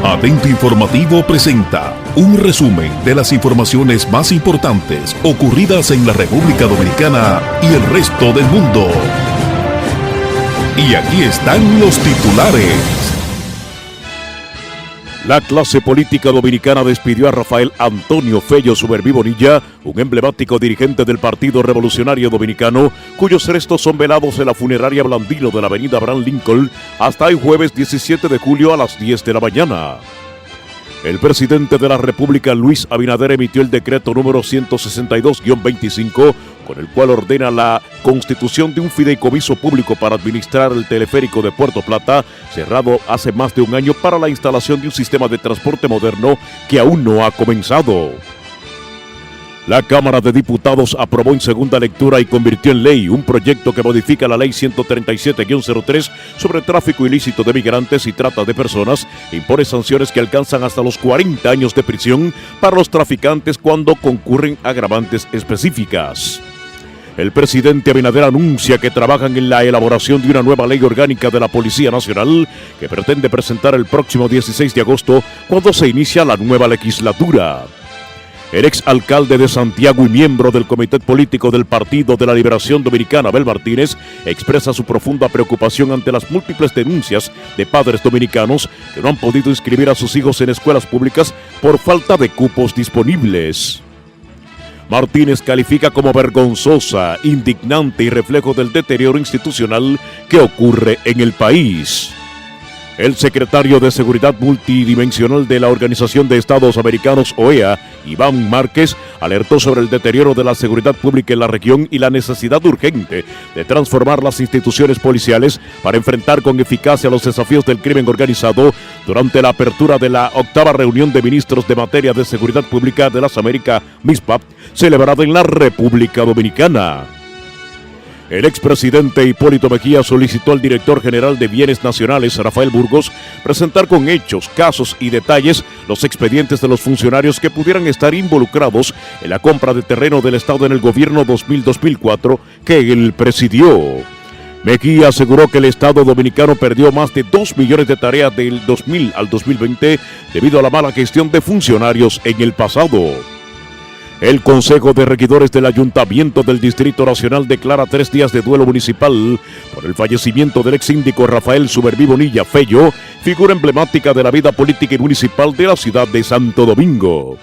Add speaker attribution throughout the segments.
Speaker 1: Atento Informativo presenta un resumen de las informaciones más importantes ocurridas en la República Dominicana y el resto del mundo. Y aquí están los titulares. La clase política dominicana despidió a Rafael Antonio Fello Suberví Bonilla, un emblemático dirigente del Partido Revolucionario Dominicano, cuyos restos son velados en la funeraria Blandino de la avenida Abraham Lincoln hasta el jueves 17 de julio a las 10 de la mañana. El presidente de la República, Luis Abinader, emitió el decreto número 162-25, con el cual ordena la constitución de un fideicomiso público para administrar el teleférico de Puerto Plata, cerrado hace más de un año para la instalación de un sistema de transporte moderno que aún no ha comenzado. La Cámara de Diputados aprobó en segunda lectura y convirtió en ley un proyecto que modifica la Ley 137-03 sobre tráfico ilícito de migrantes y trata de personas e impone sanciones que alcanzan hasta los 40 años de prisión para los traficantes cuando concurren agravantes específicas. El presidente Abinader anuncia que trabajan en la elaboración de una nueva ley orgánica de la Policía Nacional que pretende presentar el próximo 16 de agosto cuando se inicia la nueva legislatura. El exalcalde de Santiago y miembro del Comité Político del Partido de la Liberación Dominicana, Abel Martínez, expresa su profunda preocupación ante las múltiples denuncias de padres dominicanos que no han podido inscribir a sus hijos en escuelas públicas por falta de cupos disponibles. Martínez califica como vergonzosa, indignante y reflejo del deterioro institucional que ocurre en el país. El secretario de Seguridad Multidimensional de la Organización de Estados Americanos, OEA, Iván Márquez, alertó sobre el deterioro de la seguridad pública en la región y la necesidad urgente de transformar las instituciones policiales para enfrentar con eficacia los desafíos del crimen organizado durante la apertura de la 8ª reunión de ministros de materia de seguridad pública de las Américas, MISPAP, celebrada en la República Dominicana. El expresidente Hipólito Mejía solicitó al director general de Bienes Nacionales, Rafael Burgos, presentar con hechos, casos y detalles los expedientes de los funcionarios que pudieran estar involucrados en la compra de terreno del Estado en el gobierno 2000-2004 que él presidió. Mejía aseguró que el Estado dominicano perdió más de 2 millones de tareas del 2000 al 2020 debido a la mala gestión de funcionarios en el pasado. El Consejo de Regidores del Ayuntamiento del Distrito Nacional declara 3 días de duelo municipal por el fallecimiento del ex síndico Rafael Suberví Bonilla Fello, figura emblemática de la vida política y municipal de la ciudad de Santo Domingo.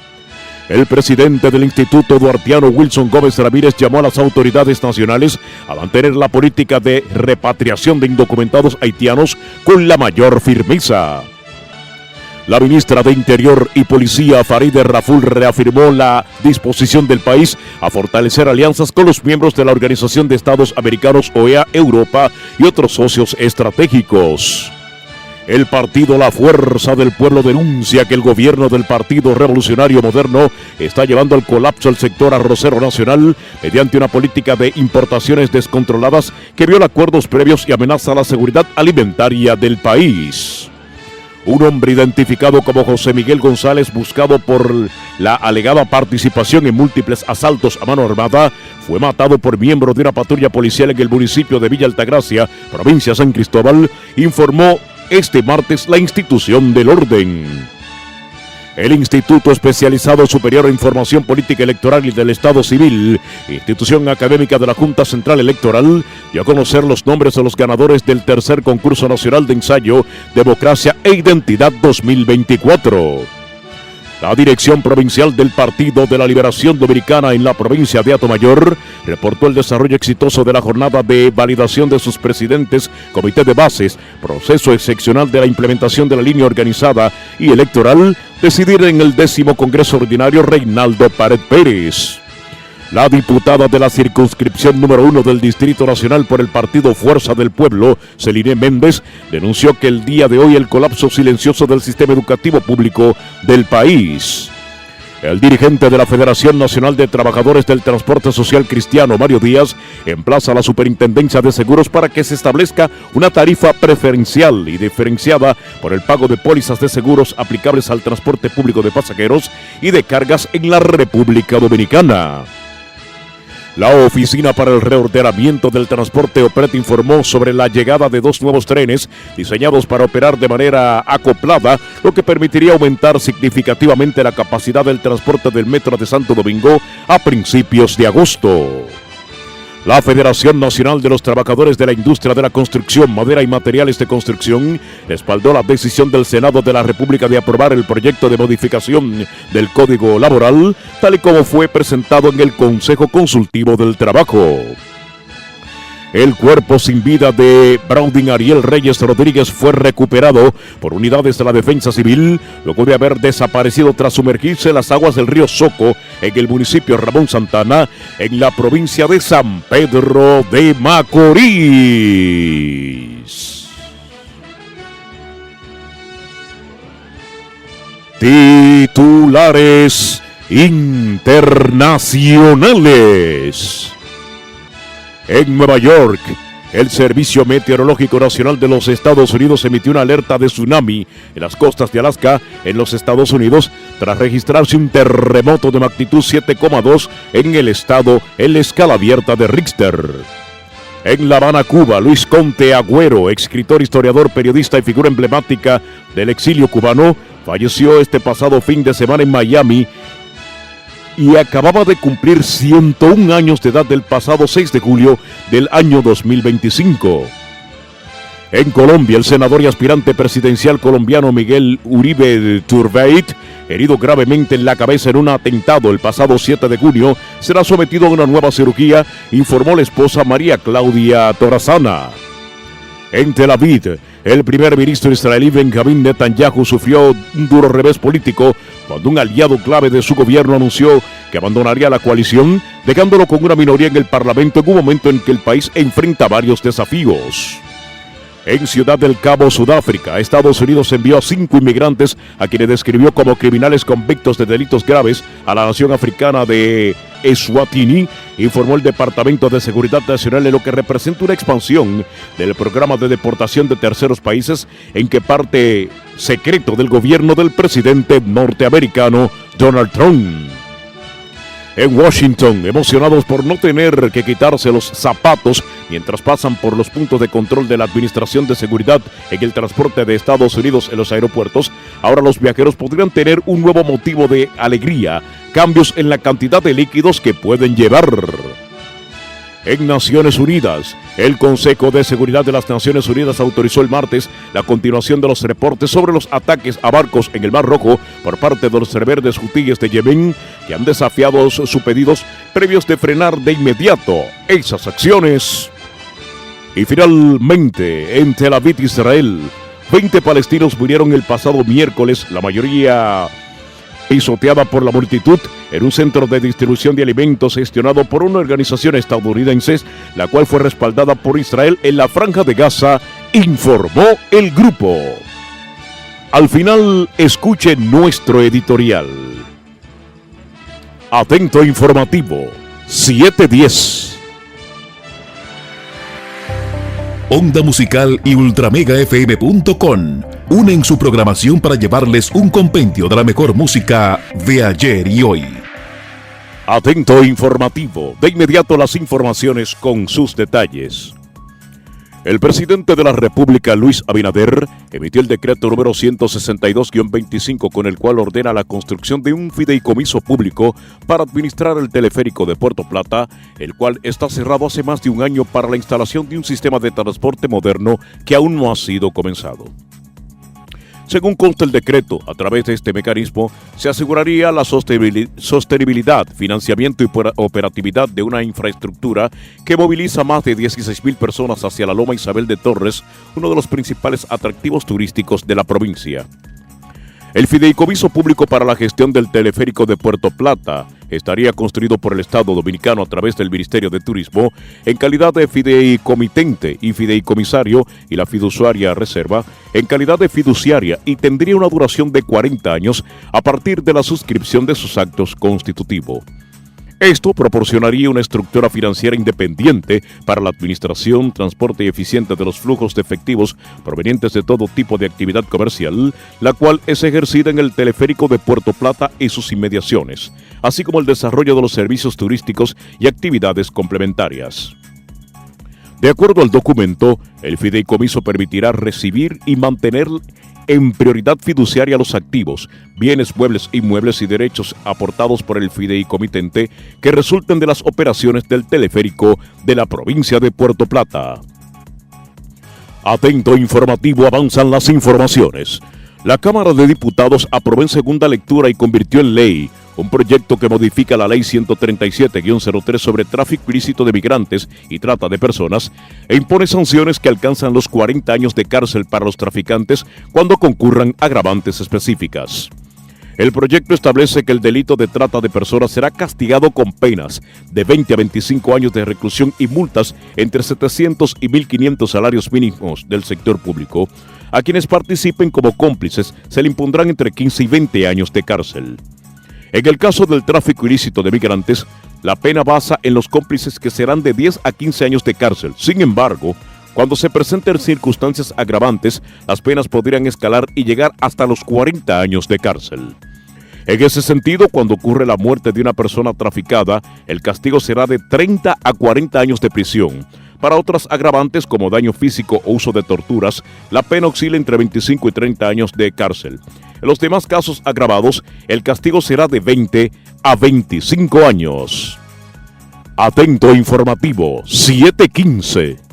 Speaker 1: El presidente del Instituto Duartiano, Wilson Gómez Ramírez, llamó a las autoridades nacionales a mantener la política de repatriación de indocumentados haitianos con la mayor firmeza. La ministra de Interior y Policía, Farideh Raful, reafirmó la disposición del país a fortalecer alianzas con los miembros de la Organización de Estados Americanos, OEA, Europa y otros socios estratégicos. El partido La Fuerza del Pueblo denuncia que el gobierno del Partido Revolucionario Moderno está llevando al colapso el sector arrocero nacional mediante una política de importaciones descontroladas que viola acuerdos previos y amenaza la seguridad alimentaria del país. Un hombre identificado como José Miguel González, buscado por la alegada participación en múltiples asaltos a mano armada, fue matado por miembros de una patrulla policial en el municipio de Villa Altagracia, provincia de San Cristóbal, informó este martes la institución del orden. El Instituto Especializado Superior en Información Política Electoral y del Estado Civil, institución académica de la Junta Central Electoral, dio a conocer los nombres de los ganadores del tercer concurso nacional de ensayo Democracia e Identidad 2024. La Dirección Provincial del Partido de la Liberación Dominicana en la provincia de Atomayor reportó el desarrollo exitoso de la jornada de validación de sus presidentes, comité de bases, proceso excepcional de la implementación de la línea organizada y electoral, decidir en el 10º Congreso Ordinario Reinaldo Pared Pérez. La diputada de la circunscripción número 1 del Distrito Nacional por el Partido Fuerza del Pueblo, Celine Méndez, denunció que el día de hoy el colapso silencioso del sistema educativo público del país. El dirigente de la Federación Nacional de Trabajadores del Transporte Social Cristiano, Mario Díaz, emplaza a la Superintendencia de Seguros para que se establezca una tarifa preferencial y diferenciada por el pago de pólizas de seguros aplicables al transporte público de pasajeros y de cargas en la República Dominicana. La Oficina para el Reordenamiento del Transporte OPRET informó sobre la llegada de 2 nuevos trenes diseñados para operar de manera acoplada, lo que permitiría aumentar significativamente la capacidad del transporte del Metro de Santo Domingo a principios de agosto. La Federación Nacional de los Trabajadores de la Industria de la Construcción, Madera y Materiales de Construcción respaldó la decisión del Senado de la República de aprobar el proyecto de modificación del Código Laboral, tal y como fue presentado en el Consejo Consultivo del Trabajo. El cuerpo sin vida de Braudin Ariel Reyes Rodríguez fue recuperado por unidades de la Defensa Civil luego de haber desaparecido tras sumergirse en las aguas del río Soco en el municipio Ramón Santana, en la provincia de San Pedro de Macorís. Titulares internacionales. En Nueva York, el Servicio Meteorológico Nacional de los Estados Unidos emitió una alerta de tsunami en las costas de Alaska, en los Estados Unidos, tras registrarse un terremoto de magnitud 7,2 en el estado en la escala abierta de Richter. En La Habana, Cuba, Luis Conte Agüero, escritor, historiador, periodista y figura emblemática del exilio cubano, falleció este pasado fin de semana en Miami y acababa de cumplir 101 años de edad del pasado 6 de julio del año 2025. En Colombia, el senador y aspirante presidencial colombiano Miguel Uribe Turbay, herido gravemente en la cabeza en un atentado el pasado 7 de junio, será sometido a una nueva cirugía, informó la esposa María Claudia Torazana. En Tel Aviv, el primer ministro israelí Benjamín Netanyahu sufrió un duro revés político cuando un aliado clave de su gobierno anunció que abandonaría la coalición, dejándolo con una minoría en el Parlamento en un momento en que el país enfrenta varios desafíos. En Ciudad del Cabo, Sudáfrica, Estados Unidos envió a 5 inmigrantes a quienes describió como criminales convictos de delitos graves a la nación africana de Eswatini, informó el Departamento de Seguridad Nacional, en lo que representa una expansión del programa de deportación de terceros países en que parte secreto del gobierno del presidente norteamericano Donald Trump. En Washington, emocionados por no tener que quitarse los zapatos mientras pasan por los puntos de control de la Administración de Seguridad en el transporte de Estados Unidos en los aeropuertos, ahora los viajeros podrían tener un nuevo motivo de alegría: cambios en la cantidad de líquidos que pueden llevar. En Naciones Unidas, el Consejo de Seguridad de las Naciones Unidas autorizó el martes la continuación de los reportes sobre los ataques a barcos en el Mar Rojo por parte de los rebeldes hutíes de Yemen, que han desafiado sus pedidos previos de frenar de inmediato esas acciones. Y finalmente, en Tel Aviv, Israel, 20 palestinos murieron el pasado miércoles, la mayoría pisoteada por la multitud, en un centro de distribución de alimentos gestionado por una organización estadounidense, la cual fue respaldada por Israel en la Franja de Gaza, informó el grupo. Al final, escuche nuestro editorial. Atento informativo, 7:10.
Speaker 2: Onda Musical y ultramegafm.com unen su programación para llevarles un compendio de la mejor música de ayer y hoy.
Speaker 1: Atento informativo, de inmediato las informaciones con sus detalles. El presidente de la República, Luis Abinader, emitió el decreto número 162-25 con el cual ordena la construcción de un fideicomiso público para administrar el teleférico de Puerto Plata, el cual está cerrado hace más de un año para la instalación de un sistema de transporte moderno que aún no ha sido comenzado. Según consta el decreto, a través de este mecanismo se aseguraría la sostenibilidad, financiamiento y operatividad de una infraestructura que moviliza más de 16,000 personas hacia la Loma Isabel de Torres, uno de los principales atractivos turísticos de la provincia. El Fideicomiso Público para la Gestión del Teleférico de Puerto Plata estaría construido por el Estado Dominicano a través del Ministerio de Turismo en calidad de fideicomitente y fideicomisario, y la fiduciaria reserva en calidad de fiduciaria, y tendría una duración de 40 años a partir de la suscripción de sus actos constitutivos. Esto proporcionaría una estructura financiera independiente para la administración, transporte y eficiente de los flujos de efectivos provenientes de todo tipo de actividad comercial, la cual es ejercida en el teleférico de Puerto Plata y sus inmediaciones, así como el desarrollo de los servicios turísticos y actividades complementarias. De acuerdo al documento, el fideicomiso permitirá recibir y mantener en prioridad fiduciaria los activos, bienes muebles, inmuebles y derechos aportados por el fideicomitente que resulten de las operaciones del teleférico de la provincia de Puerto Plata. Atento informativo, avanzan las informaciones. La Cámara de Diputados aprobó en segunda lectura y convirtió en ley un proyecto que modifica la Ley 137-03 sobre tráfico ilícito de migrantes y trata de personas e impone sanciones que alcanzan los 40 años de cárcel para los traficantes cuando concurran agravantes específicas. El proyecto establece que el delito de trata de personas será castigado con penas de 20 a 25 años de reclusión y multas entre 700 y 1.500 salarios mínimos del sector público. A quienes participen como cómplices se le impondrán entre 15 y 20 años de cárcel. En el caso del tráfico ilícito de migrantes, la pena basa en los cómplices que serán de 10 a 15 años de cárcel. Sin embargo, cuando se presenten circunstancias agravantes, las penas podrían escalar y llegar hasta los 40 años de cárcel. En ese sentido, cuando ocurre la muerte de una persona traficada, el castigo será de 30 a 40 años de prisión. Para otras agravantes como daño físico o uso de torturas, la pena oscila entre 25 y 30 años de cárcel. En los demás casos agravados, el castigo será de 20 a 25 años. Atento informativo, 7:15.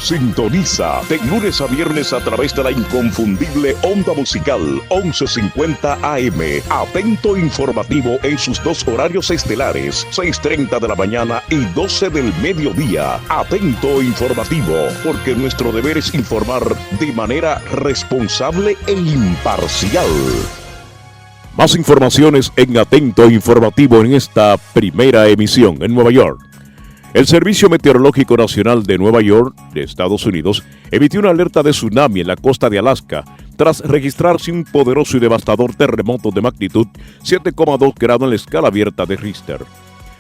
Speaker 2: Sintoniza de lunes a viernes a través de la inconfundible onda musical 1150 AM. Atento informativo en sus dos horarios estelares, 6:30 de la mañana y 12 del mediodía. Atento informativo, porque nuestro deber es informar de manera responsable e imparcial.
Speaker 1: Más informaciones en Atento Informativo en esta primera emisión en Nueva York. El Servicio Meteorológico Nacional de Nueva York, de Estados Unidos, emitió una alerta de tsunami en la costa de Alaska tras registrarse un poderoso y devastador terremoto de magnitud 7,2 grados en la escala abierta de Richter.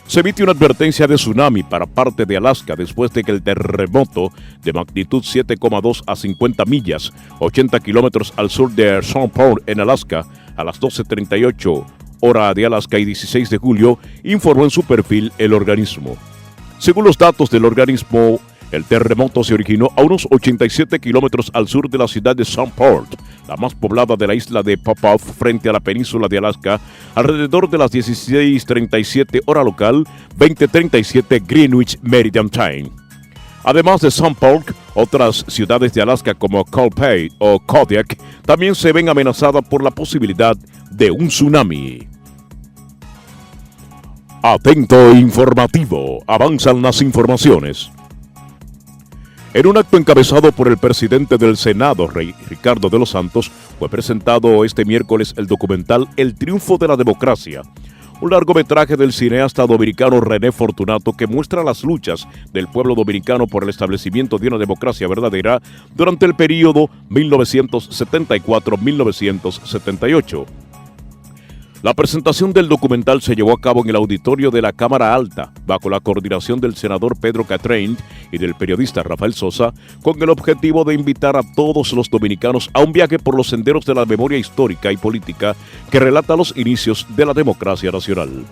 Speaker 1: Se emite una advertencia de tsunami para parte de Alaska después de que el terremoto de magnitud 7,2 a 50 millas, 80 kilómetros al sur de St. Paul en Alaska, a las 12:38 hora de Alaska y 16 de julio, informó en su perfil el organismo. Según los datos del organismo, el terremoto se originó a unos 87 kilómetros al sur de la ciudad de St. Paul, la más poblada de la isla de Popov, frente a la península de Alaska, alrededor de las 16:37 hora local, 20:37 Greenwich Meridian Time. Además de St. Paul, otras ciudades de Alaska como Calpay o Kodiak también se ven amenazadas por la posibilidad de un tsunami. Atento informativo, avanzan las informaciones. En un acto encabezado por el presidente del Senado, Ricardo de los Santos, fue presentado este miércoles el documental El Triunfo de la Democracia, un largometraje del cineasta dominicano René Fortunato que muestra las luchas del pueblo dominicano por el establecimiento de una democracia verdadera durante el período 1974-1978. La presentación del documental se llevó a cabo en el auditorio de la Cámara Alta, bajo la coordinación del senador Pedro Catrain y del periodista Rafael Sosa, con el objetivo de invitar a todos los dominicanos a un viaje por los senderos de la memoria histórica y política que relata los inicios de la democracia nacional.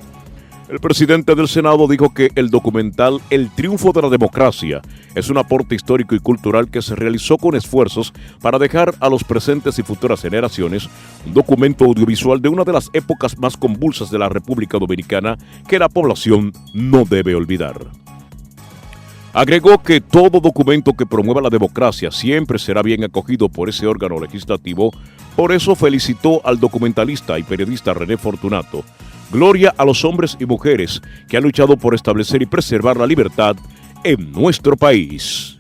Speaker 1: El presidente del Senado dijo que el documental El Triunfo de la Democracia es un aporte histórico y cultural que se realizó con esfuerzos para dejar a los presentes y futuras generaciones un documento audiovisual de una de las épocas más convulsas de la República Dominicana que la población no debe olvidar. Agregó que todo documento que promueva la democracia siempre será bien acogido por ese órgano legislativo, por eso felicitó al documentalista y periodista René Fortunato. Gloria a los hombres y mujeres que han luchado por establecer y preservar la libertad en nuestro país.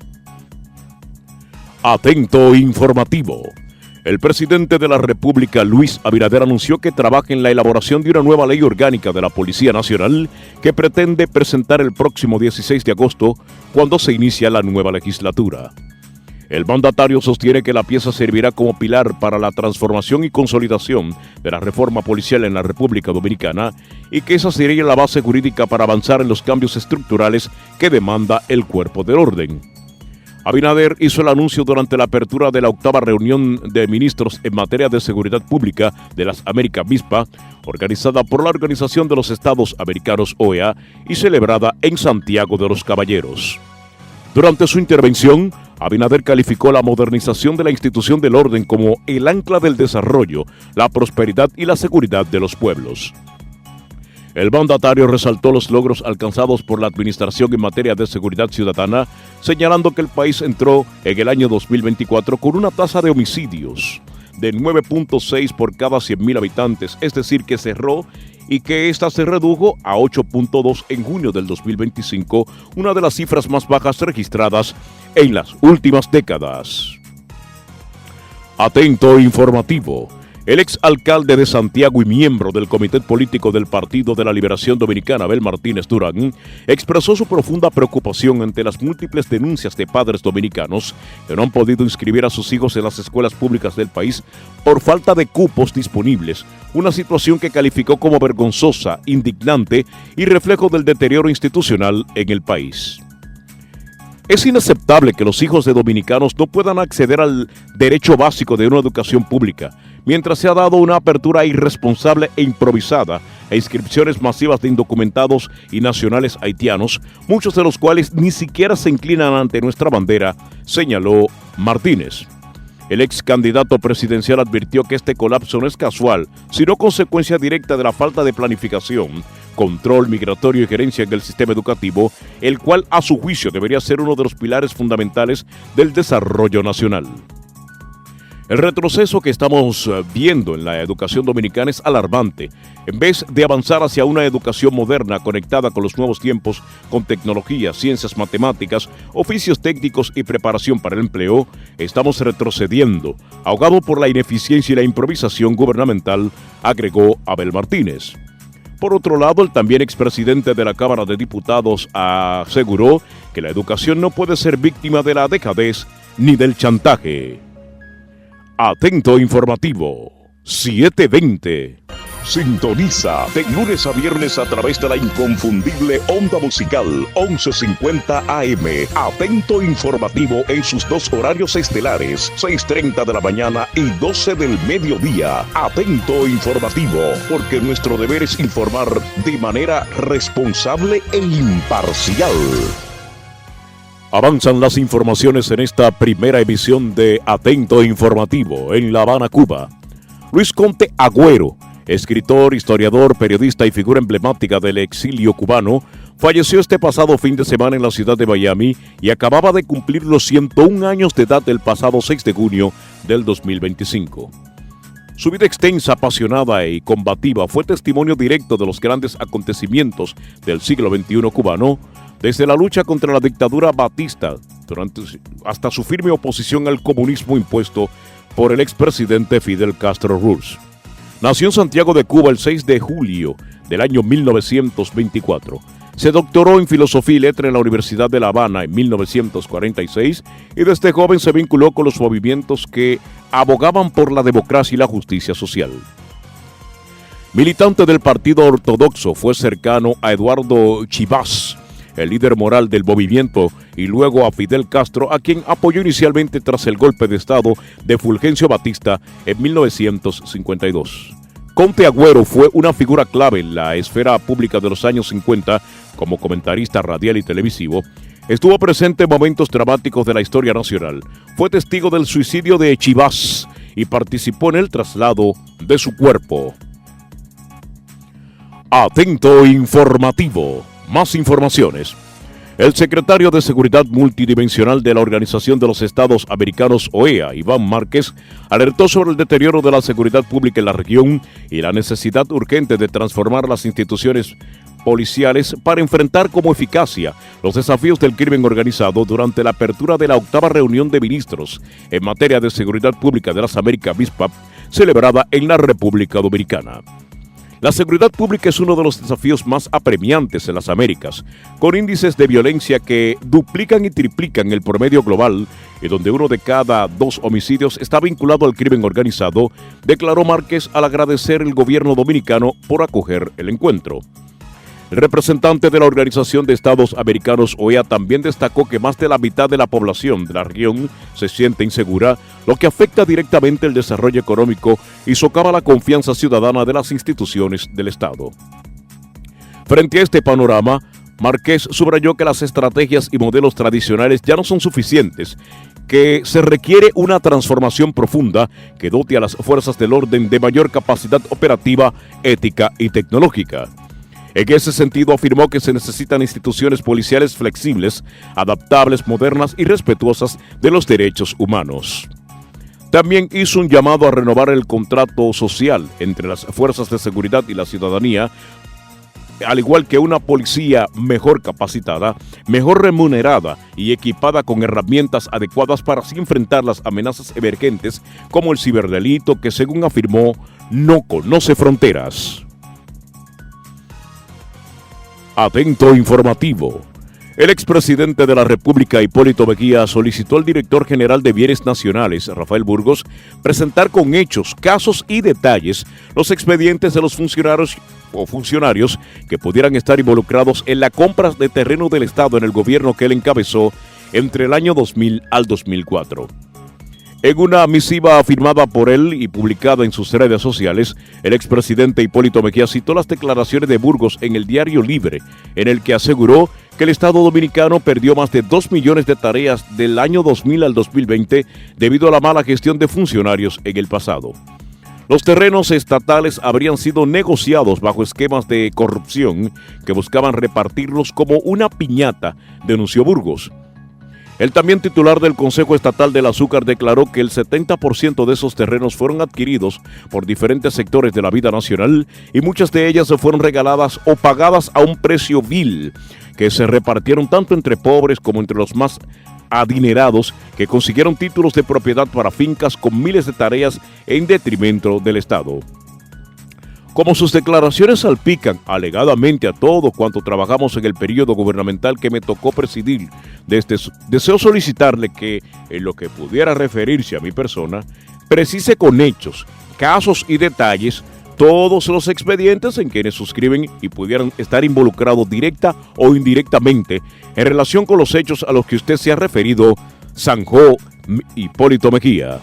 Speaker 1: Atento informativo. El presidente de la República, Luis Abinader, anunció que trabaja en la elaboración de una nueva ley orgánica de la Policía Nacional que pretende presentar el próximo 16 de agosto, cuando se inicia la nueva legislatura. El mandatario sostiene que la pieza servirá como pilar para la transformación y consolidación de la reforma policial en la República Dominicana y que esa sería la base jurídica para avanzar en los cambios estructurales que demanda el cuerpo del orden. Abinader hizo el anuncio durante la apertura de la 8ª reunión de ministros en materia de seguridad pública de las Américas MISPA, organizada por la Organización de los Estados Americanos OEA y celebrada en Santiago de los Caballeros. Durante su intervención, Abinader calificó la modernización de la institución del orden como el ancla del desarrollo, la prosperidad y la seguridad de los pueblos. El mandatario resaltó los logros alcanzados por la administración en materia de seguridad ciudadana, señalando que el país entró en el año 2024 con una tasa de homicidios de 9.6 por cada 100.000 habitantes, es decir, que cerró y que esta se redujo a 8.2 en junio del 2025, una de las cifras más bajas registradas en las últimas décadas. Atento informativo. El exalcalde de Santiago y miembro del Comité Político del Partido de la Liberación Dominicana, Abel Martínez Durán, expresó su profunda preocupación ante las múltiples denuncias de padres dominicanos que no han podido inscribir a sus hijos en las escuelas públicas del país por falta de cupos disponibles, una situación que calificó como vergonzosa, indignante y reflejo del deterioro institucional en el país. Es inaceptable que los hijos de dominicanos no puedan acceder al derecho básico de una educación pública, mientras se ha dado una apertura irresponsable e improvisada a inscripciones masivas de indocumentados y nacionales haitianos, muchos de los cuales ni siquiera se inclinan ante nuestra bandera, señaló Martínez. El ex candidato presidencial advirtió que este colapso no es casual, sino consecuencia directa de la falta de planificación, control migratorio y gerencia en el sistema educativo, el cual a su juicio debería ser uno de los pilares fundamentales del desarrollo nacional. El retroceso que estamos viendo en la educación dominicana es alarmante. En vez de avanzar hacia una educación moderna conectada con los nuevos tiempos, con tecnología, ciencias matemáticas, oficios técnicos y preparación para el empleo, estamos retrocediendo, ahogado por la ineficiencia y la improvisación gubernamental, agregó Abel Martínez. Por otro lado, el también expresidente de la Cámara de Diputados aseguró que la educación no puede ser víctima de la dejadez ni del chantaje. Atento informativo, 7:20.
Speaker 2: Sintoniza de lunes a viernes a través de la inconfundible onda musical 1150 AM. Atento informativo en sus dos horarios estelares, 6:30 de la mañana y 12 del mediodía. Atento informativo, porque nuestro deber es informar de manera responsable e imparcial.
Speaker 1: Avanzan las informaciones en esta primera emisión de Atento Informativo en La Habana, Cuba. Luis Conte Agüero, escritor, historiador, periodista y figura emblemática del exilio cubano, falleció este pasado fin de semana en la ciudad de Miami y acababa de cumplir los 101 años de edad el pasado 6 de junio del 2025. Su vida extensa, apasionada y combativa fue testimonio directo de los grandes acontecimientos del siglo XXI cubano, desde la lucha contra la dictadura batista hasta su firme oposición al comunismo impuesto por el expresidente Fidel Castro Ruz. Nació en Santiago de Cuba el 6 de julio del año 1924. Se doctoró en Filosofía y Letras en la Universidad de La Habana en 1946 y desde joven se vinculó con los movimientos que abogaban por la democracia y la justicia social. Militante del Partido Ortodoxo, fue cercano a Eduardo Chivas, el líder moral del movimiento, y luego a Fidel Castro, a quien apoyó inicialmente tras el golpe de Estado de Fulgencio Batista en 1952. Conte Agüero fue una figura clave en la esfera pública de los años 50 como comentarista radial y televisivo. Estuvo presente en momentos dramáticos de la historia nacional. Fue testigo del suicidio de Chivas y participó en el traslado de su cuerpo. Atento informativo. Más informaciones. El secretario de Seguridad Multidimensional de la Organización de los Estados Americanos OEA, Iván Márquez, alertó sobre el deterioro de la seguridad pública en la región y la necesidad urgente de transformar las instituciones policiales para enfrentar con eficacia los desafíos del crimen organizado durante la apertura de la 8ª reunión de ministros en materia de seguridad pública de las Américas MISPA, celebrada en la República Dominicana. La seguridad pública es uno de los desafíos más apremiantes en las Américas, con índices de violencia que duplican y triplican el promedio global y donde 1 de cada 2 homicidios está vinculado al crimen organizado, declaró Márquez al agradecer el gobierno dominicano por acoger el encuentro. El representante de la Organización de Estados Americanos, OEA, también destacó que más de la mitad de la población de la región se siente insegura, lo que afecta directamente el desarrollo económico y socava la confianza ciudadana de las instituciones del Estado. Frente a este panorama, Márquez subrayó que las estrategias y modelos tradicionales ya no son suficientes, que se requiere una transformación profunda que dote a las fuerzas del orden de mayor capacidad operativa, ética y tecnológica. En ese sentido, afirmó que se necesitan instituciones policiales flexibles, adaptables, modernas y respetuosas de los derechos humanos. También hizo un llamado a renovar el contrato social entre las fuerzas de seguridad y la ciudadanía, al igual que una policía mejor capacitada, mejor remunerada y equipada con herramientas adecuadas para así enfrentar las amenazas emergentes como el ciberdelito que, según afirmó, no conoce fronteras. Atento informativo. El expresidente de la República, Hipólito Mejía, solicitó al director general de Bienes Nacionales, Rafael Burgos, presentar con hechos, casos y detalles los expedientes de los funcionarios que pudieran estar involucrados en la compra de terreno del Estado en el gobierno que él encabezó entre el año 2000 al 2004. En una misiva firmada por él y publicada en sus redes sociales, el expresidente Hipólito Mejía citó las declaraciones de Burgos en el Diario Libre, en el que aseguró que el Estado dominicano perdió más de 2 millones de tareas del año 2000 al 2020 debido a la mala gestión de funcionarios en el pasado. Los terrenos estatales habrían sido negociados bajo esquemas de corrupción que buscaban repartirlos como una piñata, denunció Burgos. El también titular del Consejo Estatal del Azúcar declaró que el 70% de esos terrenos fueron adquiridos por diferentes sectores de la vida nacional y muchas de ellas se fueron regaladas o pagadas a un precio vil, que se repartieron tanto entre pobres como entre los más adinerados que consiguieron títulos de propiedad para fincas con miles de tareas en detrimento del Estado. Como sus declaraciones salpican alegadamente a todo cuanto trabajamos en el periodo gubernamental que me tocó presidir, deseo solicitarle que, en lo que pudiera referirse a mi persona, precise con hechos, casos y detalles todos los expedientes en quienes suscriben y pudieran estar involucrados directa o indirectamente en relación con los hechos a los que usted se ha referido, zanjó Hipólito Mejía.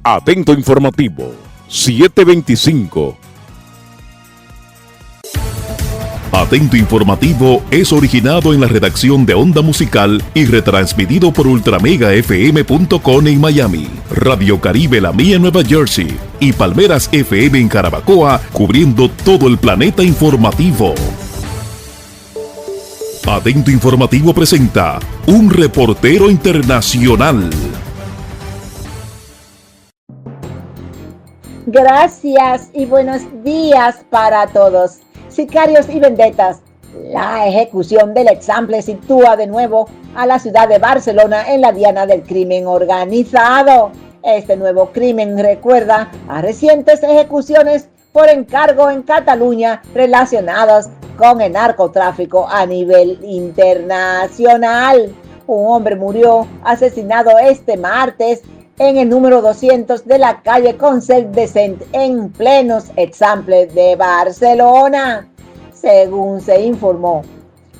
Speaker 1: Atento informativo. 725.
Speaker 2: Atento informativo es originado en la redacción de Onda Musical y retransmitido por ultramegafm.com en Miami, Radio Caribe La Mía en Nueva Jersey y Palmeras FM en Carabacoa, cubriendo todo el planeta informativo. Atento informativo presenta un reportero internacional.
Speaker 3: Gracias y buenos días para todos. Sicarios y vendetas. La ejecución del example sitúa de nuevo a la ciudad de Barcelona en la diana del crimen organizado. Este nuevo crimen recuerda a recientes ejecuciones por encargo en Cataluña relacionadas con el narcotráfico a nivel internacional. Un hombre murió asesinado este martes en el número 200 de la calle Consell de Cent en plenos Example de Barcelona. Según se informó,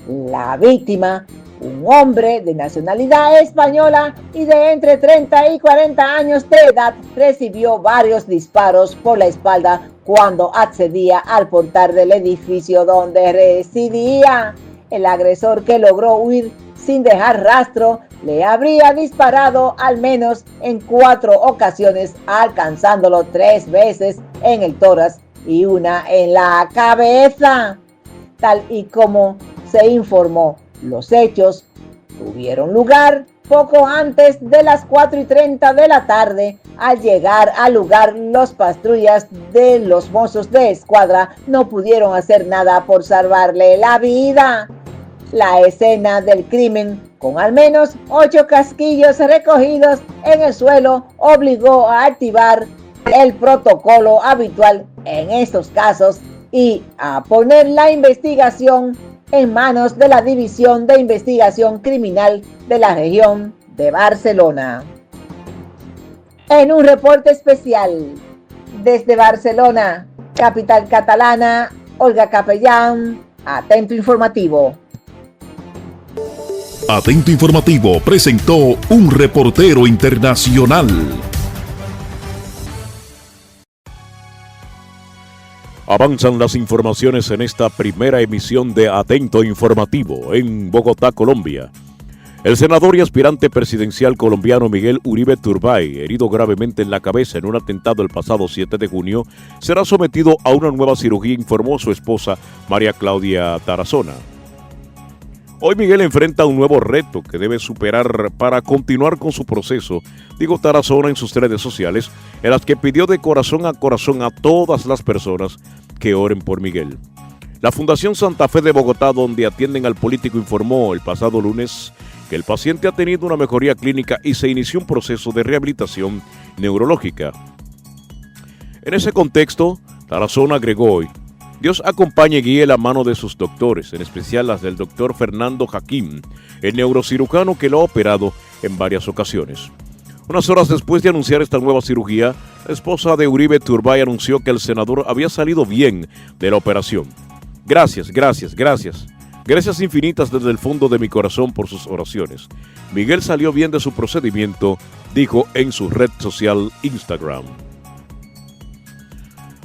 Speaker 3: la víctima, un hombre de nacionalidad española y de entre 30 y 40 años de edad, recibió varios disparos por la espalda cuando accedía al portal del edificio donde residía. El agresor, que logró huir sin dejar rastro, le habría disparado al menos en 4 ocasiones, alcanzándolo 3 veces en el tórax y una en la cabeza. Tal y como se informó, los hechos tuvieron lugar poco antes de las 4:30 de la tarde. Al llegar al lugar, los patrullas de los mozos de escuadra no pudieron hacer nada por salvarle la vida. La escena del crimen, con al menos 8 casquillos recogidos en el suelo, obligó a activar el protocolo habitual en estos casos y a poner la investigación en manos de la División de Investigación Criminal de la región de Barcelona. En un reporte especial desde Barcelona, capital catalana, Olga Capellán, Atento Informativo.
Speaker 2: Atento Informativo presentó un reportero internacional.
Speaker 1: Avanzan las informaciones en esta primera emisión de Atento Informativo en Bogotá, Colombia. El senador y aspirante presidencial colombiano Miguel Uribe Turbay, herido gravemente en la cabeza en un atentado el pasado 7 de junio, será sometido a una nueva cirugía, informó su esposa María Claudia Tarazona. Hoy Miguel enfrenta un nuevo reto que debe superar para continuar con su proceso, dijo Tarazona en sus redes sociales, en las que pidió de corazón a todas las personas que oren por Miguel. La Fundación Santa Fe de Bogotá, donde atienden al político, informó el pasado lunes que el paciente ha tenido una mejoría clínica y se inició un proceso de rehabilitación neurológica. En ese contexto, Tarazona agregó hoy: Dios acompañe y guíe la mano de sus doctores, en especial las del doctor Fernando Jaquín, el neurocirujano que lo ha operado en varias ocasiones. Unas horas después de anunciar esta nueva cirugía, la esposa de Uribe Turbay anunció que el senador había salido bien de la operación. Gracias infinitas desde el fondo de mi corazón por sus oraciones. Miguel salió bien de su procedimiento, dijo en su red social Instagram.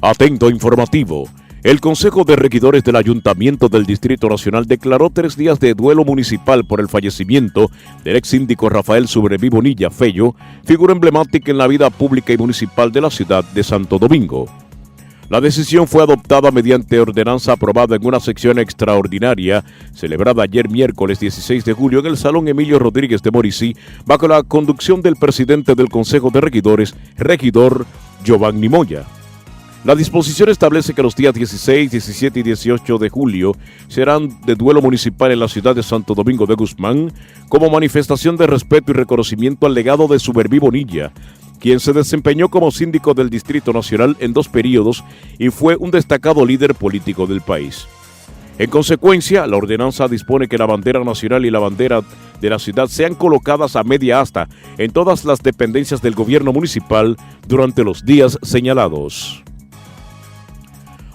Speaker 1: Atento Informativo. El Consejo de Regidores del Ayuntamiento del Distrito Nacional declaró 3 días de duelo municipal por el fallecimiento del ex síndico Rafael Sobreví Bonilla Fello, figura emblemática en la vida pública y municipal de la ciudad de Santo Domingo. La decisión fue adoptada mediante ordenanza aprobada en una sección extraordinaria celebrada ayer miércoles 16 de julio en el Salón Emilio Rodríguez de Moricí, bajo la conducción del presidente del Consejo de Regidores, regidor Giovanni Moya. La disposición establece que los días 16, 17 y 18 de julio serán de duelo municipal en la ciudad de Santo Domingo de Guzmán, como manifestación de respeto y reconocimiento al legado de Sobreví Bonilla, quien se desempeñó como síndico del Distrito Nacional en 2 periodos y fue un destacado líder político del país. En consecuencia, la ordenanza dispone que la bandera nacional y la bandera de la ciudad sean colocadas a media asta en todas las dependencias del gobierno municipal durante los días señalados.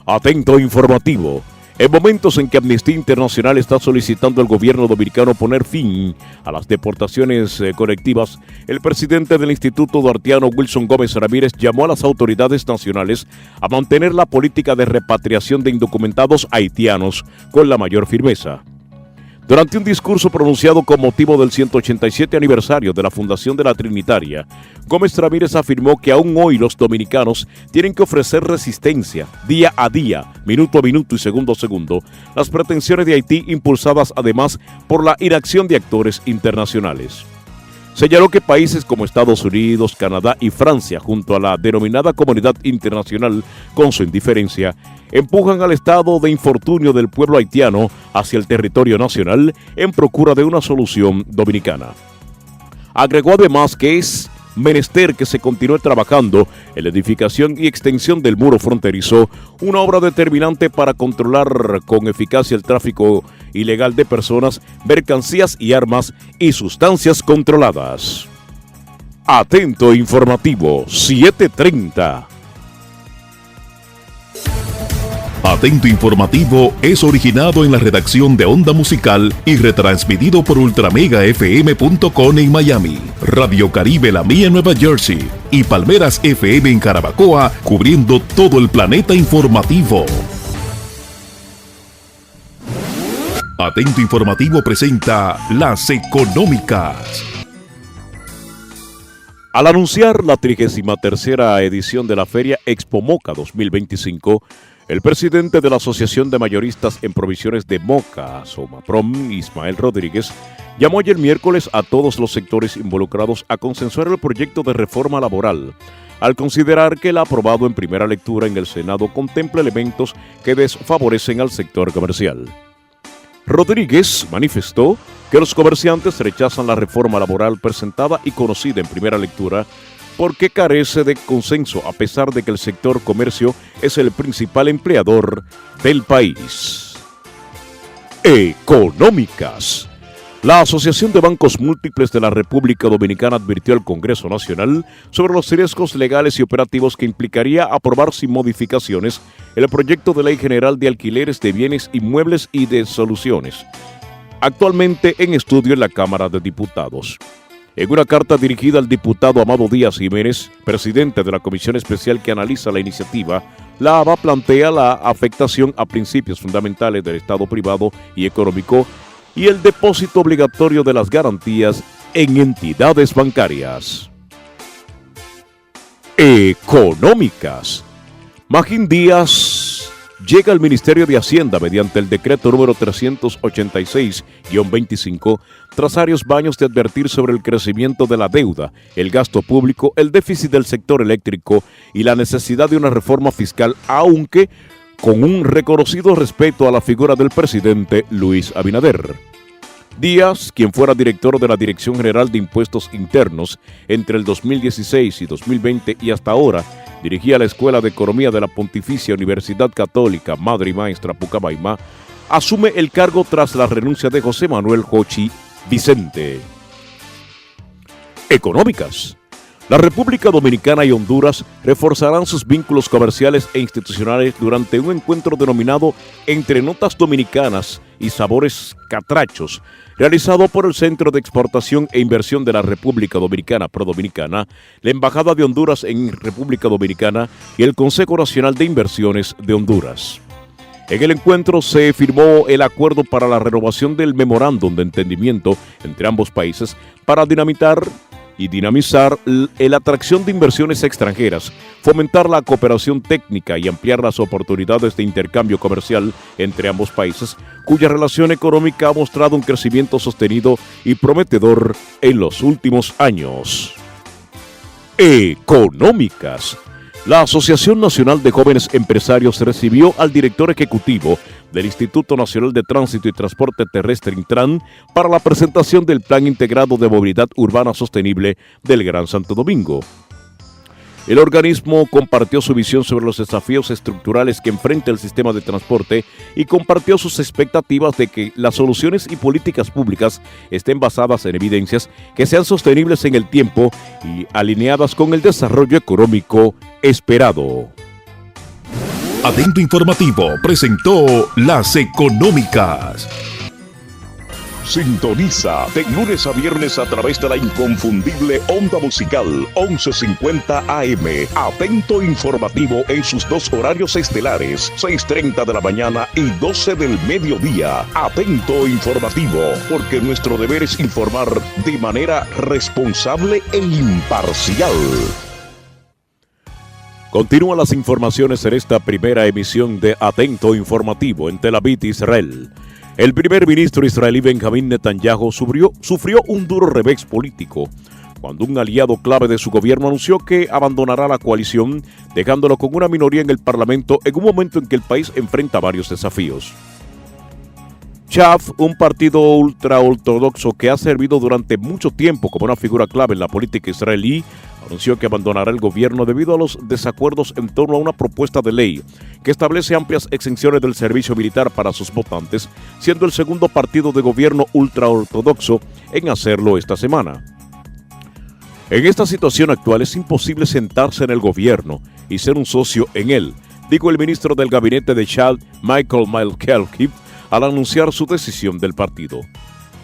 Speaker 1: Atento Informativo. En momentos en que Amnistía Internacional está solicitando al gobierno dominicano poner fin a las deportaciones colectivas, el presidente del Instituto Duartiano, Wilson Gómez Ramírez, llamó a las autoridades nacionales a mantener la política de repatriación de indocumentados haitianos con la mayor firmeza. Durante un discurso pronunciado con motivo del 187 aniversario de la fundación de la Trinitaria, Gómez Ramírez afirmó que aún hoy los dominicanos tienen que ofrecer resistencia día a día, minuto a minuto y segundo a segundo, las pretensiones de Haití, impulsadas además por la inacción de actores internacionales. Señaló que países como Estados Unidos, Canadá y Francia, junto a la denominada comunidad internacional, con su indiferencia, empujan al estado de infortunio del pueblo haitiano hacia el territorio nacional en procura de una solución dominicana. Agregó además que es menester que se continúe trabajando en la edificación y extensión del muro fronterizo, una obra determinante para controlar con eficacia el tráfico ilegal de personas, mercancías y armas y sustancias controladas. Atento Informativo 7:30.
Speaker 2: Atento Informativo es originado en la redacción de Onda Musical y retransmitido por ultramegafm.com en Miami, Radio Caribe La Mía en Nueva Jersey y Palmeras FM en Carabacoa, cubriendo todo el planeta informativo. Atento Informativo presenta Las Económicas.
Speaker 1: Al anunciar la 33ª edición de la Feria Expo Moca 2025, el presidente de la Asociación de Mayoristas en Provisiones de Moca, Somaprom, Ismael Rodríguez, llamó ayer miércoles a todos los sectores involucrados a consensuar el proyecto de reforma laboral, al considerar que el aprobado en primera lectura en el Senado contempla elementos que desfavorecen al sector comercial. Rodríguez manifestó que los comerciantes rechazan la reforma laboral presentada y conocida en primera lectura, porque carece de consenso a pesar de que el sector comercio es el principal empleador del país. Económicas. La Asociación de Bancos Múltiples de la República Dominicana advirtió al Congreso Nacional sobre los riesgos legales y operativos que implicaría aprobar sin modificaciones el proyecto de Ley General de Alquileres de Bienes Inmuebles y de Soluciones, actualmente en estudio en la Cámara de Diputados. En una carta dirigida al diputado Amado Díaz Jiménez, presidente de la Comisión Especial que analiza la iniciativa, la ABA plantea la afectación a principios fundamentales del Estado privado y económico y el depósito obligatorio de las garantías en entidades bancarias. Económicas. Magín Díaz llega al Ministerio de Hacienda mediante el decreto número 386-25, tras varios años de advertir sobre el crecimiento de la deuda, el gasto público, el déficit del sector eléctrico y la necesidad de una reforma fiscal, aunque con un reconocido respeto a la figura del presidente Luis Abinader. Díaz, quien fuera director de la Dirección General de Impuestos Internos entre el 2016 y 2020 y hasta ahora, dirigía la Escuela de Economía de la Pontificia Universidad Católica Madre y Maestra Pucamaima, asume el cargo tras la renuncia de José Manuel Jochi Vicente. Económicas. La República Dominicana y Honduras reforzarán sus vínculos comerciales e institucionales durante un encuentro denominado Entre Notas Dominicanas y Sabores Catrachos, realizado por el Centro de Exportación e Inversión de la República Dominicana Prodominicana, la Embajada de Honduras en República Dominicana y el Consejo Nacional de Inversiones de Honduras. En el encuentro se firmó el acuerdo para la renovación del memorándum de entendimiento entre ambos países para dinamizar la atracción de inversiones extranjeras, fomentar la cooperación técnica y ampliar las oportunidades de intercambio comercial entre ambos países, cuya relación económica ha mostrado un crecimiento sostenido y prometedor en los últimos años. Económicas. La Asociación Nacional de Jóvenes Empresarios recibió al director ejecutivo del Instituto Nacional de Tránsito y Transporte Terrestre Intran para la presentación del Plan Integrado de Movilidad Urbana Sostenible del Gran Santo Domingo. El organismo compartió su visión sobre los desafíos estructurales que enfrenta el sistema de transporte y compartió sus expectativas de que las soluciones y políticas públicas estén basadas en evidencias que sean sostenibles en el tiempo y alineadas con el desarrollo económico esperado.
Speaker 2: Atento Informativo presentó Las Económicas. Sintoniza de lunes a viernes a través de la inconfundible onda musical 1150 AM. Atento Informativo en sus dos horarios estelares, 6:30 de la mañana y 12 del mediodía. Atento Informativo, porque nuestro deber es informar de manera responsable e imparcial.
Speaker 1: Continúan las informaciones en esta primera emisión de Atento Informativo en Tel Aviv, Israel. El primer ministro israelí Benjamín Netanyahu sufrió un duro revés político cuando un aliado clave de su gobierno anunció que abandonará la coalición, dejándolo con una minoría en el Parlamento en un momento en que el país enfrenta varios desafíos. Shaf, un partido ultraortodoxo que ha servido durante mucho tiempo como una figura clave en la política israelí, anunció que abandonará el gobierno debido a los desacuerdos en torno a una propuesta de ley que establece amplias exenciones del servicio militar para sus votantes, siendo el segundo partido de gobierno ultraortodoxo en hacerlo esta semana. En esta situación actual es imposible sentarse en el gobierno y ser un socio en él, dijo el ministro del gabinete de Shaf, Michael Malkelkip, al anunciar su decisión del partido.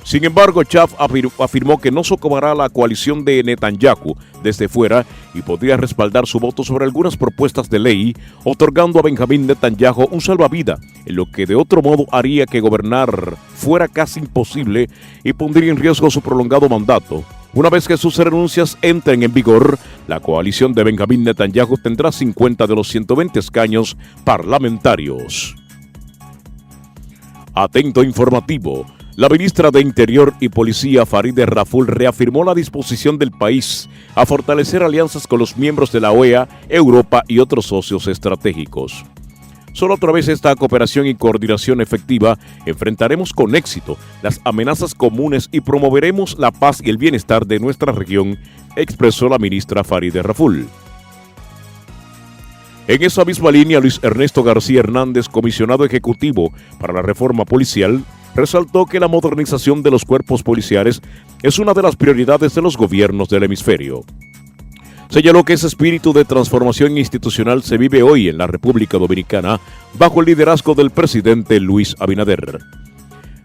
Speaker 1: Sin embargo, Shaf afirmó que no socorrerá a la coalición de Netanyahu desde fuera y podría respaldar su voto sobre algunas propuestas de ley, otorgando a Benjamín Netanyahu un salvavidas, en lo que de otro modo haría que gobernar fuera casi imposible y pondría en riesgo su prolongado mandato. Una vez que sus renuncias entren en vigor, la coalición de Benjamín Netanyahu tendrá 50 de los 120 escaños parlamentarios. Atento Informativo. La ministra de Interior y Policía, Farideh Raful, reafirmó la disposición del país a fortalecer alianzas con los miembros de la OEA, Europa y otros socios estratégicos. Solo a través de esta cooperación y coordinación efectiva enfrentaremos con éxito las amenazas comunes y promoveremos la paz y el bienestar de nuestra región, expresó la ministra Farideh Raful. En esa misma línea, Luis Ernesto García Hernández, comisionado ejecutivo para la reforma policial, resaltó que la modernización de los cuerpos policiales es una de las prioridades de los gobiernos del hemisferio. Señaló que ese espíritu de transformación institucional se vive hoy en la República Dominicana bajo el liderazgo del presidente Luis Abinader.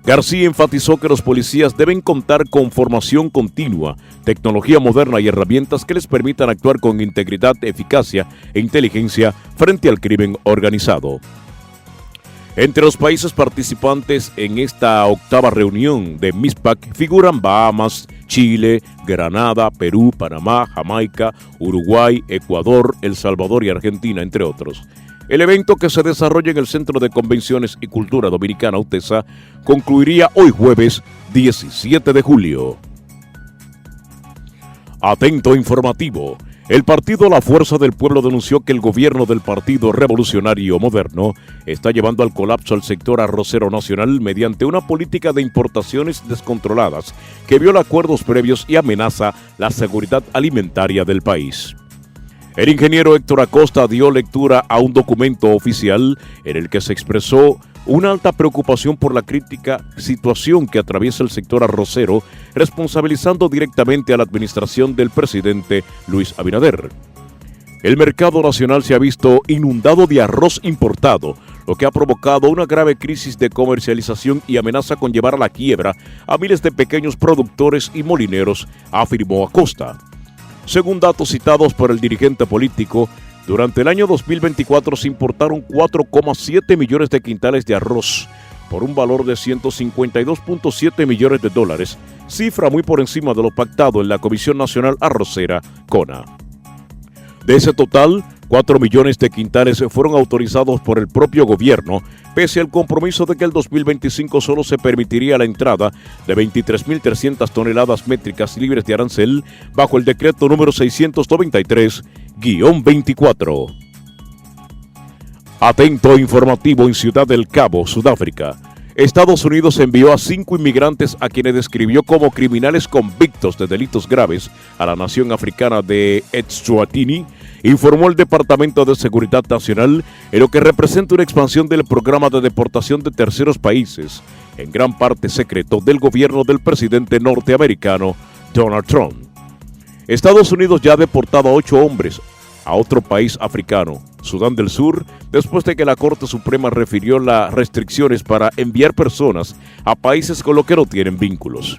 Speaker 1: García enfatizó que los policías deben contar con formación continua, tecnología moderna y herramientas que les permitan actuar con integridad, eficacia e inteligencia frente al crimen organizado. Entre los países participantes en esta octava reunión de MISPAC figuran Bahamas, Chile, Granada, Perú, Panamá, Jamaica, Uruguay, Ecuador, El Salvador y Argentina, entre otros. El evento, que se desarrolla en el Centro de Convenciones y Cultura Dominicana UTESA, concluiría hoy jueves 17 de julio. Atento informativo. El partido La Fuerza del Pueblo denunció que el gobierno del Partido Revolucionario Moderno está llevando al colapso al sector arrocero nacional mediante una política de importaciones descontroladas que viola acuerdos previos y amenaza la seguridad alimentaria del país. El ingeniero Héctor Acosta dio lectura a un documento oficial en el que se expresó una alta preocupación por la crítica situación que atraviesa el sector arrocero, responsabilizando directamente a la administración del presidente Luis Abinader. El mercado nacional se ha visto inundado de arroz importado, lo que ha provocado una grave crisis de comercialización y amenaza con llevar a la quiebra a miles de pequeños productores y molineros, afirmó Acosta. Según datos citados por el dirigente político, durante el año 2024 se importaron 4,7 millones de quintales de arroz por un valor de 152.7 millones de dólares, cifra muy por encima de lo pactado en la Comisión Nacional Arrocera, CONA. De ese total, 4 millones de quintales fueron autorizados por el propio gobierno, pese al compromiso de que el 2025 solo se permitiría la entrada de 23.300 toneladas métricas libres de arancel bajo el decreto número 623-24. Atento informativo en Ciudad del Cabo, Sudáfrica. Estados Unidos envió a 5 inmigrantes a quienes describió como criminales convictos de delitos graves a la nación africana de Eswatini, informó el Departamento de Seguridad Nacional, en lo que representa una expansión del programa de deportación de terceros países, en gran parte secreto del gobierno del presidente norteamericano Donald Trump. Estados Unidos ya ha deportado a 8 hombres a otro país africano, Sudán del Sur, después de que la Corte Suprema refirió las restricciones para enviar personas a países con los que no tienen vínculos.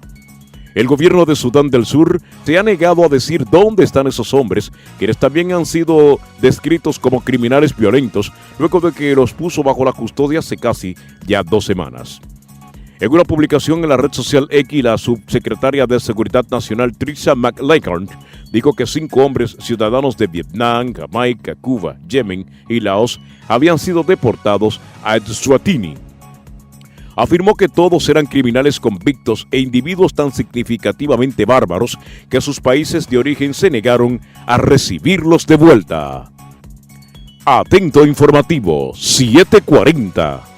Speaker 1: El gobierno de Sudán del Sur se ha negado a decir dónde están esos hombres, quienes también han sido descritos como criminales violentos, luego de que los puso bajo la custodia hace casi ya 2 semanas. En una publicación en la red social X, la subsecretaria de Seguridad Nacional Tricia McLachlan dijo que 5 hombres ciudadanos de Vietnam, Jamaica, Cuba, Yemen y Laos habían sido deportados a Eswatini. Afirmó que todos eran criminales convictos e individuos tan significativamente bárbaros que sus países de origen se negaron a recibirlos de vuelta. Atento informativo, 7:40.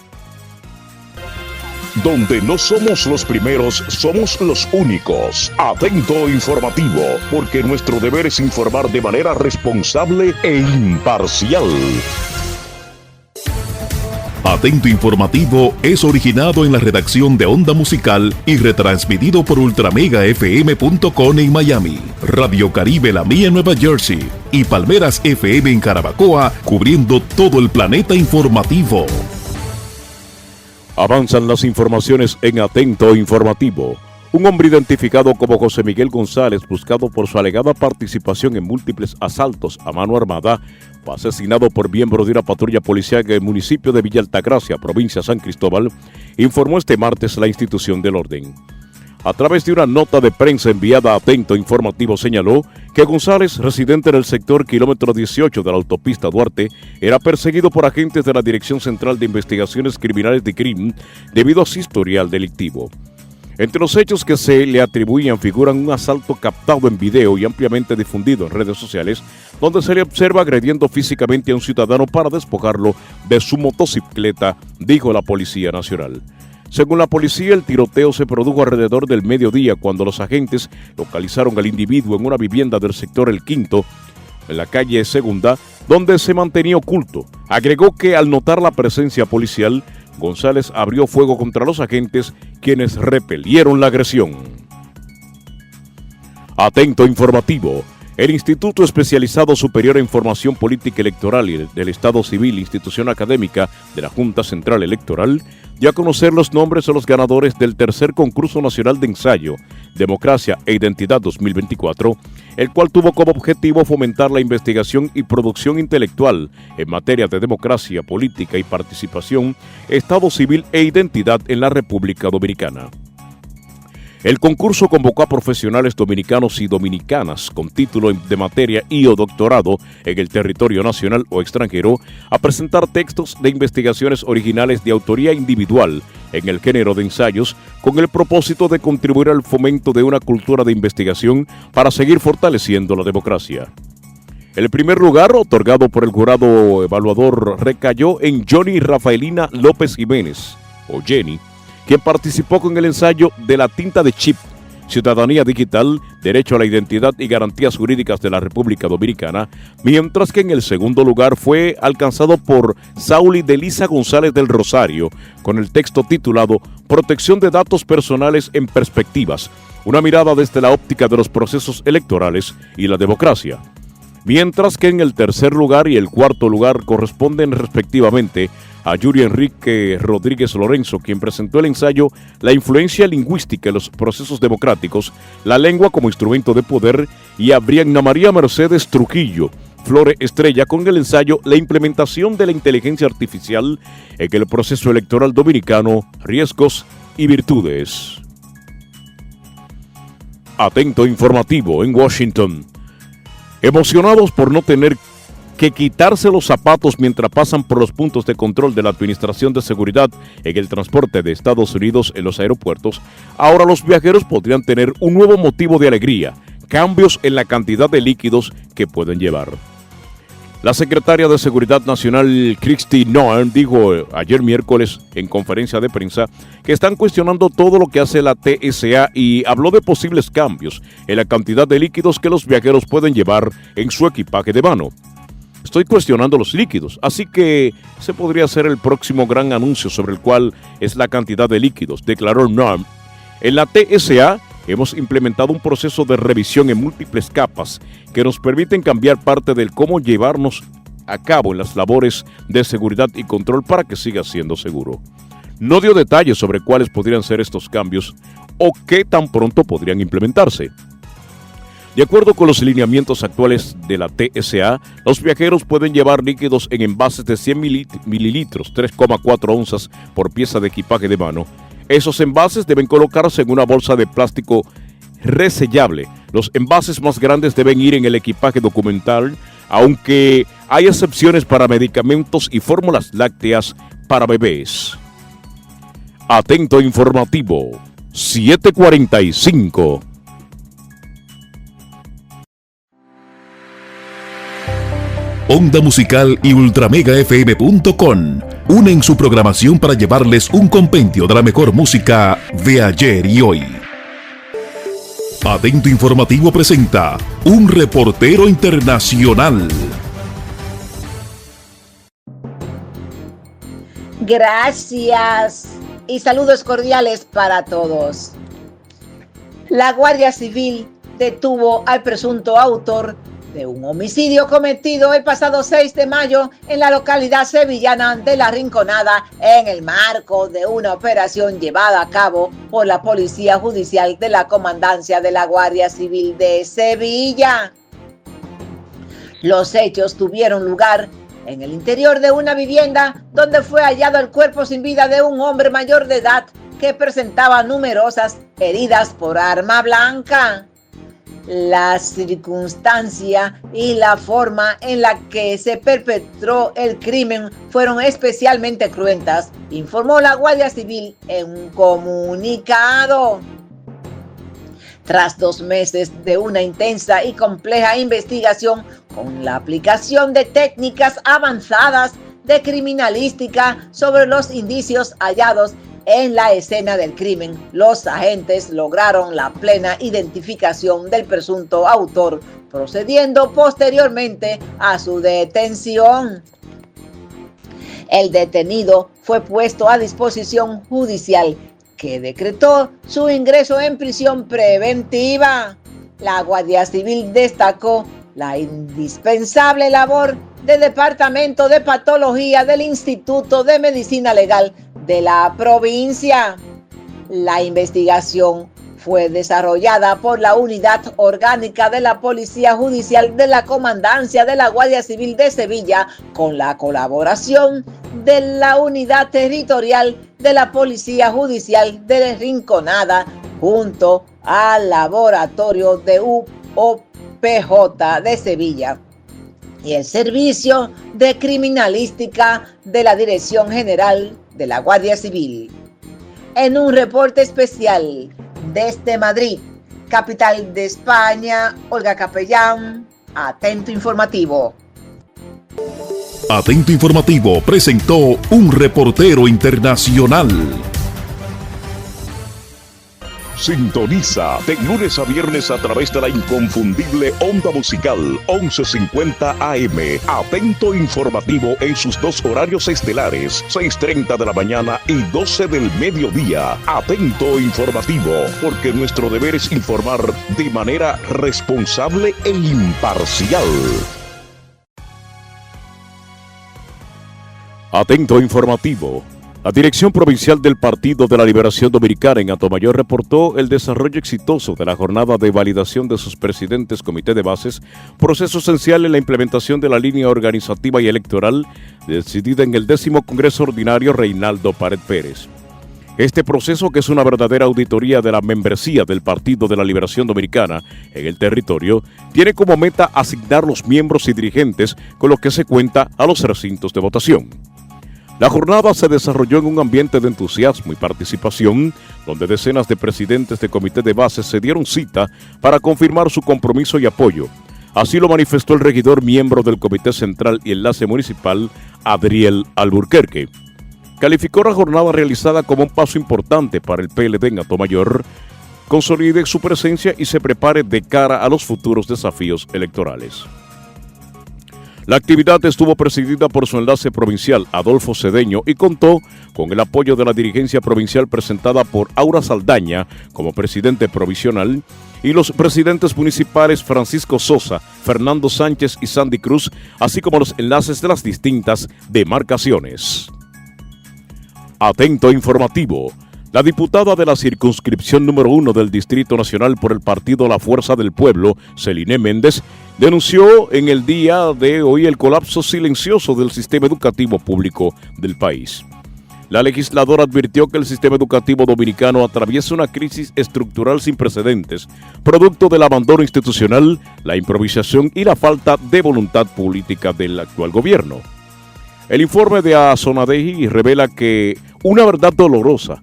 Speaker 2: Donde no somos los primeros, somos los únicos. Atento informativo, porque nuestro deber es informar de manera responsable e imparcial.
Speaker 4: Atento informativo es originado en la redacción de Onda Musical y retransmitido por ultramegafm.com en Miami, Radio Caribe La Mía en Nueva Jersey y Palmeras FM en Carabacoa, cubriendo todo el planeta informativo.
Speaker 1: Avanzan las informaciones en Atento Informativo. Un hombre identificado como José Miguel González, buscado por su alegada participación en múltiples asaltos a mano armada, fue asesinado por miembros de una patrulla policial en el municipio de Villa Altagracia, provincia San Cristóbal, informó este martes la institución del orden. A través de una nota de prensa enviada a Atento Informativo señaló que González, residente en el sector kilómetro 18 de la autopista Duarte, era perseguido por agentes de la Dirección Central de Investigaciones Criminales de CRIM debido a su historial delictivo. Entre los hechos que se le atribuían figuran un asalto captado en video y ampliamente difundido en redes sociales, donde se le observa agrediendo físicamente a un ciudadano para despojarlo de su motocicleta, dijo la Policía Nacional. Según la policía, el tiroteo se produjo alrededor del mediodía cuando los agentes localizaron al individuo en una vivienda del sector El Quinto, en la calle Segunda, donde se mantenía oculto. Agregó que al notar la presencia policial, González abrió fuego contra los agentes, quienes repelieron la agresión. Atento informativo. El Instituto Especializado Superior en Información Política Electoral y del Estado Civil, institución académica de la Junta Central Electoral, dio a conocer los nombres de los ganadores del tercer concurso nacional de ensayo, Democracia e Identidad 2024, el cual tuvo como objetivo fomentar la investigación y producción intelectual en materia de democracia, política y participación, Estado Civil e identidad en la República Dominicana. El concurso convocó a profesionales dominicanos y dominicanas con título de materia y o doctorado en el territorio nacional o extranjero a presentar textos de investigaciones originales de autoría individual en el género de ensayos con el propósito de contribuir al fomento de una cultura de investigación para seguir fortaleciendo la democracia. El primer lugar, otorgado por el jurado evaluador, recayó en Johnny Rafaelina López Jiménez, o Jenny, quien participó con el ensayo de la tinta de chip, Ciudadanía Digital, Derecho a la Identidad y Garantías Jurídicas de la República Dominicana, mientras que en el segundo lugar fue alcanzado por Sauli Delisa González del Rosario, con el texto titulado Protección de Datos Personales en Perspectivas, una mirada desde la óptica de los procesos electorales y la democracia. Mientras que en el tercer lugar y el cuarto lugar corresponden respectivamente a Yuri Enrique Rodríguez Lorenzo, quien presentó el ensayo La influencia lingüística en los procesos democráticos, la lengua como instrumento de poder, y a Brianna María Mercedes Trujillo Flore Estrella con el ensayo La implementación de la inteligencia artificial en el proceso electoral dominicano, riesgos y virtudes. Atento informativo en Washington. Emocionados por no tener que quitarse los zapatos mientras pasan por los puntos de control de la Administración de Seguridad en el transporte de Estados Unidos en los aeropuertos, ahora los viajeros podrían tener un nuevo motivo de alegría, cambios en la cantidad de líquidos que pueden llevar. La secretaria de Seguridad Nacional, Kristi Noem, dijo ayer miércoles en conferencia de prensa que están cuestionando todo lo que hace la TSA y habló de posibles cambios en la cantidad de líquidos que los viajeros pueden llevar en su equipaje de mano. Estoy cuestionando los líquidos, así que ese podría ser el próximo gran anuncio sobre el cual es la cantidad de líquidos, declaró Noem. En la TSA hemos implementado un proceso de revisión en múltiples capas que nos permiten cambiar parte del cómo llevarnos a cabo en las labores de seguridad y control para que siga siendo seguro. No dio detalles sobre cuáles podrían ser estos cambios o qué tan pronto podrían implementarse. De acuerdo con los lineamientos actuales de la TSA, los viajeros pueden llevar líquidos en envases de 100 mililitros, 3,4 onzas por pieza de equipaje de mano. Esos envases deben colocarse en una bolsa de plástico resellable. Los envases más grandes deben ir en el equipaje documental, aunque hay excepciones para medicamentos y fórmulas lácteas para bebés. Atento informativo, 7:45.
Speaker 4: Onda Musical y ultramegafm.com unen su programación para llevarles un compendio de la mejor música de ayer y hoy. Atento Informativo presenta Un Reportero Internacional.
Speaker 3: Gracias y saludos cordiales para todos. La Guardia Civil detuvo al presunto autor de un homicidio cometido el pasado 6 de mayo en la localidad sevillana de La Rinconada en el marco de una operación llevada a cabo por la Policía Judicial de la Comandancia de la Guardia Civil de Sevilla. Los hechos tuvieron lugar en el interior de una vivienda donde fue hallado el cuerpo sin vida de un hombre mayor de edad que presentaba numerosas heridas por arma blanca. La circunstancia y la forma en la que se perpetró el crimen fueron especialmente cruentas, informó la Guardia Civil en un comunicado. Tras 2 meses de una intensa y compleja investigación con la aplicación de técnicas avanzadas de criminalística sobre los indicios hallados en la escena del crimen, los agentes lograron la plena identificación del presunto autor, procediendo posteriormente a su detención. El detenido fue puesto a disposición judicial, que decretó su ingreso en prisión preventiva. La Guardia Civil destacó la indispensable labor del Departamento de Patología del Instituto de Medicina Legal de la provincia. La investigación fue desarrollada por la Unidad Orgánica de la Policía Judicial de la Comandancia de la Guardia Civil de Sevilla, con la colaboración de la Unidad Territorial de la Policía Judicial de Rinconada, junto al Laboratorio de UOPJ de Sevilla y el Servicio de Criminalística de la Dirección General de la Guardia Civil. En un reporte especial desde Madrid, capital de España, Olga Capellán, Atento Informativo.
Speaker 4: Atento Informativo presentó un reportero internacional.
Speaker 2: Sintoniza de lunes a viernes a través de la inconfundible onda musical 1150 AM. Atento Informativo en sus 2 horarios estelares, 6:30 de la mañana y 12 del mediodía. Atento Informativo, porque nuestro deber es informar de manera responsable e imparcial.
Speaker 1: Atento Informativo. La Dirección Provincial del Partido de la Liberación Dominicana en Atomayor reportó el desarrollo exitoso de la jornada de validación de sus presidentes, comité de bases, proceso esencial en la implementación de la línea organizativa y electoral decidida en el 10º Congreso Ordinario Reinaldo Pared Pérez. Este proceso, que es una verdadera auditoría de la membresía del Partido de la Liberación Dominicana en el territorio, tiene como meta asignar los miembros y dirigentes con los que se cuenta a los recintos de votación. La jornada se desarrolló en un ambiente de entusiasmo y participación, donde decenas de presidentes de comité de bases se dieron cita para confirmar su compromiso y apoyo. Así lo manifestó el regidor miembro del Comité Central y Enlace Municipal, Adriel Alburquerque. Calificó la jornada realizada como un paso importante para el PLD en Atomayor, consolide su presencia y se prepare de cara a los futuros desafíos electorales. La actividad estuvo presidida por su enlace provincial, Adolfo Cedeño, y contó con el apoyo de la dirigencia provincial presentada por Aura Saldaña como presidente provisional y los presidentes municipales Francisco Sosa, Fernando Sánchez y Sandy Cruz, así como los enlaces de las distintas demarcaciones. Atento Informativo. La diputada de la circunscripción número 1 del Distrito Nacional por el partido La Fuerza del Pueblo, Celine Méndez, denunció en el día de hoy el colapso silencioso del sistema educativo público del país. La legisladora advirtió que el sistema educativo dominicano atraviesa una crisis estructural sin precedentes, producto del abandono institucional, la improvisación y la falta de voluntad política del actual gobierno. El informe de Azonadeji revela que una verdad dolorosa.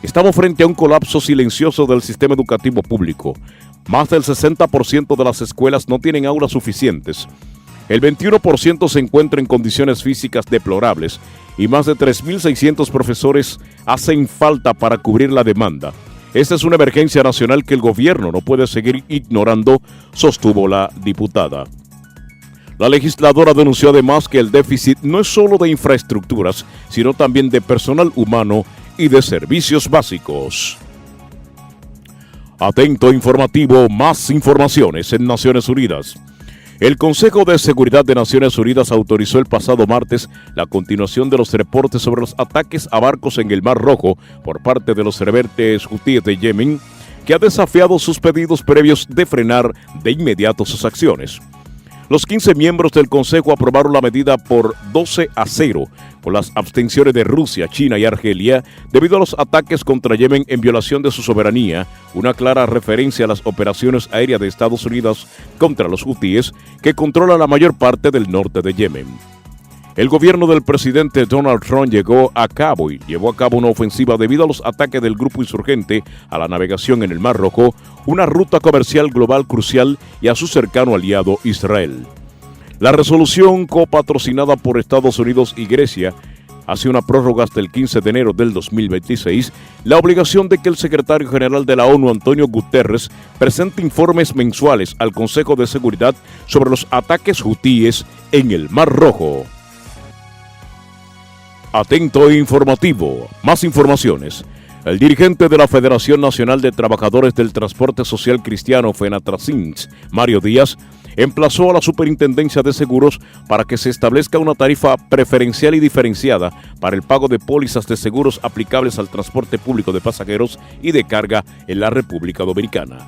Speaker 1: Estamos frente a un colapso silencioso del sistema educativo público. Más del 60% de las escuelas no tienen aulas suficientes. El 21% se encuentra en condiciones físicas deplorables y más de 3.600 profesores hacen falta para cubrir la demanda. Esta es una emergencia nacional que el gobierno no puede seguir ignorando, sostuvo la diputada. La legisladora denunció además que el déficit no es solo de infraestructuras, sino también de personal humano y de servicios básicos. Atento Informativo, más informaciones en Naciones Unidas. El Consejo de Seguridad de Naciones Unidas autorizó el pasado martes la continuación de los reportes sobre los ataques a barcos en el Mar Rojo por parte de los rebeldes hutíes de Yemen, que ha desafiado sus pedidos previos de frenar de inmediato sus acciones. Los 15 miembros del Consejo aprobaron la medida por 12-0, con las abstenciones de Rusia, China y Argelia, debido a los ataques contra Yemen en violación de su soberanía, una clara referencia a las operaciones aéreas de Estados Unidos contra los hutíes, que controlan la mayor parte del norte de Yemen. El gobierno del presidente Donald Trump llevó a cabo una ofensiva debido a los ataques del grupo insurgente a la navegación en el Mar Rojo, una ruta comercial global crucial, y a su cercano aliado Israel. La resolución, copatrocinada por Estados Unidos y Grecia, hace una prórroga hasta el 15 de enero del 2026, la obligación de que el secretario general de la ONU, Antonio Guterres, presente informes mensuales al Consejo de Seguridad sobre los ataques hutíes en el Mar Rojo. Atento informativo. Más informaciones. El dirigente de la Federación Nacional de Trabajadores del Transporte Social Cristiano, FENATRASINS, Mario Díaz, emplazó a la Superintendencia de Seguros para que se establezca una tarifa preferencial y diferenciada para el pago de pólizas de seguros aplicables al transporte público de pasajeros y de carga en la República Dominicana.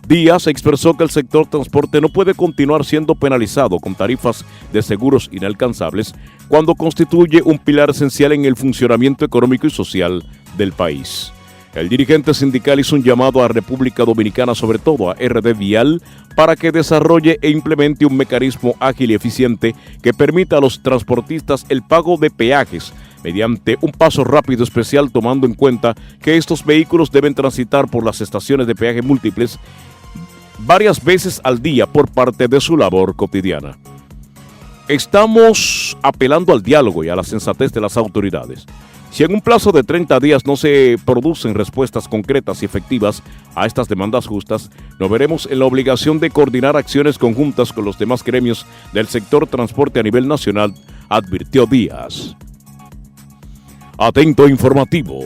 Speaker 1: Díaz expresó que el sector transporte no puede continuar siendo penalizado con tarifas de seguros inalcanzables cuando constituye un pilar esencial en el funcionamiento económico y social del país. El dirigente sindical hizo un llamado a República Dominicana, sobre todo a RD Vial, para que desarrolle e implemente un mecanismo ágil y eficiente que permita a los transportistas el pago de peajes mediante un paso rápido especial, tomando en cuenta que estos vehículos deben transitar por las estaciones de peaje múltiples varias veces al día por parte de su labor cotidiana. Estamos apelando al diálogo y a la sensatez de las autoridades. Si en un plazo de 30 días no se producen respuestas concretas y efectivas a estas demandas justas, nos veremos en la obligación de coordinar acciones conjuntas con los demás gremios del sector transporte a nivel nacional, advirtió Díaz. Atento informativo.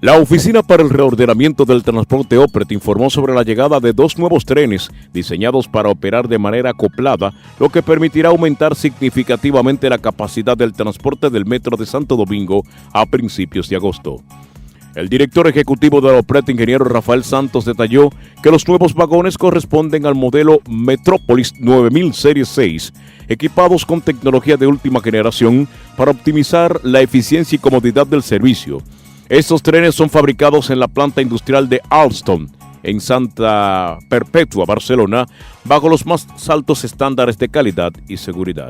Speaker 1: La Oficina para el Reordenamiento del Transporte OPRET informó sobre la llegada de 2 nuevos trenes diseñados para operar de manera acoplada, lo que permitirá aumentar significativamente la capacidad del transporte del Metro de Santo Domingo a principios de agosto. El director ejecutivo de la OPRET, ingeniero Rafael Santos, detalló que los nuevos vagones corresponden al modelo Metrópolis 9000 Serie 6, equipados con tecnología de última generación para optimizar la eficiencia y comodidad del servicio. Estos trenes son fabricados en la planta industrial de Alstom, en Santa Perpetua, Barcelona, bajo los más altos estándares de calidad y seguridad.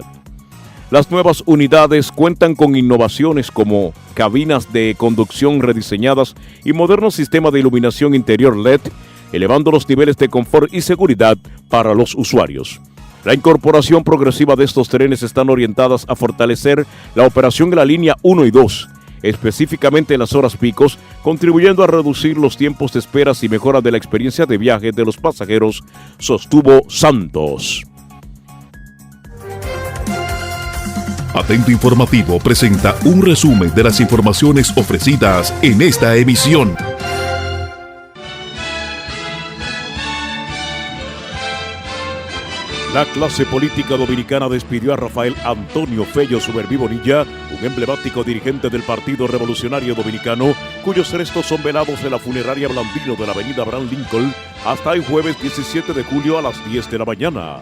Speaker 1: Las nuevas unidades cuentan con innovaciones como cabinas de conducción rediseñadas y modernos sistemas de iluminación interior LED, elevando los niveles de confort y seguridad para los usuarios. La incorporación progresiva de estos trenes están orientadas a fortalecer la operación de la línea 1 y 2, específicamente en las horas picos, contribuyendo a reducir los tiempos de esperas y mejora de la experiencia de viaje de los pasajeros, sostuvo Santos.
Speaker 4: Atento Informativo presenta un resumen de las informaciones ofrecidas en esta emisión.
Speaker 1: La clase política dominicana despidió a Rafael Antonio Fello Suberví Bonilla, un emblemático dirigente del Partido Revolucionario Dominicano, cuyos restos son velados en la funeraria Blandino de la avenida Abraham Lincoln hasta el jueves 17 de julio a las 10 de la mañana.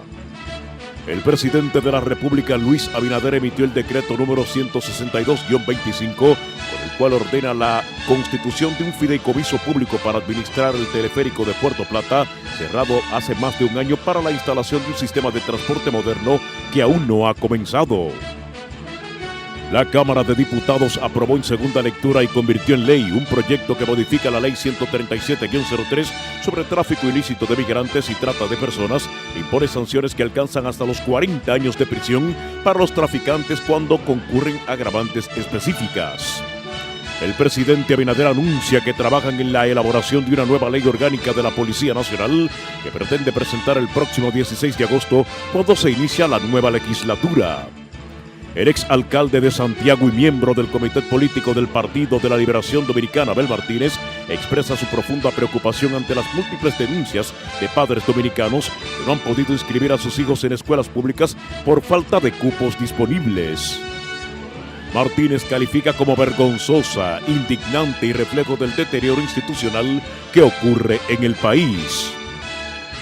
Speaker 1: El presidente de la República, Luis Abinader, emitió el decreto número 162-25, con el cual ordena la constitución de un fideicomiso público para administrar el teleférico de Puerto Plata, cerrado hace más de un año para la instalación de un sistema de transporte moderno que aún no ha comenzado. La Cámara de Diputados aprobó en segunda lectura y convirtió en ley un proyecto que modifica la Ley 137-03 sobre tráfico ilícito de migrantes y trata de personas e impone sanciones que alcanzan hasta los 40 años de prisión para los traficantes cuando concurren agravantes específicas. El presidente Abinader anuncia que trabajan en la elaboración de una nueva ley orgánica de la Policía Nacional que pretende presentar el próximo 16 de agosto cuando se inicia la nueva legislatura. El exalcalde de Santiago y miembro del Comité Político del Partido de la Liberación Dominicana, Abel Martínez, expresa su profunda preocupación ante las múltiples denuncias de padres dominicanos que no han podido inscribir a sus hijos en escuelas públicas por falta de cupos disponibles. Martínez califica como vergonzosa, indignante y reflejo del deterioro institucional que ocurre en el país.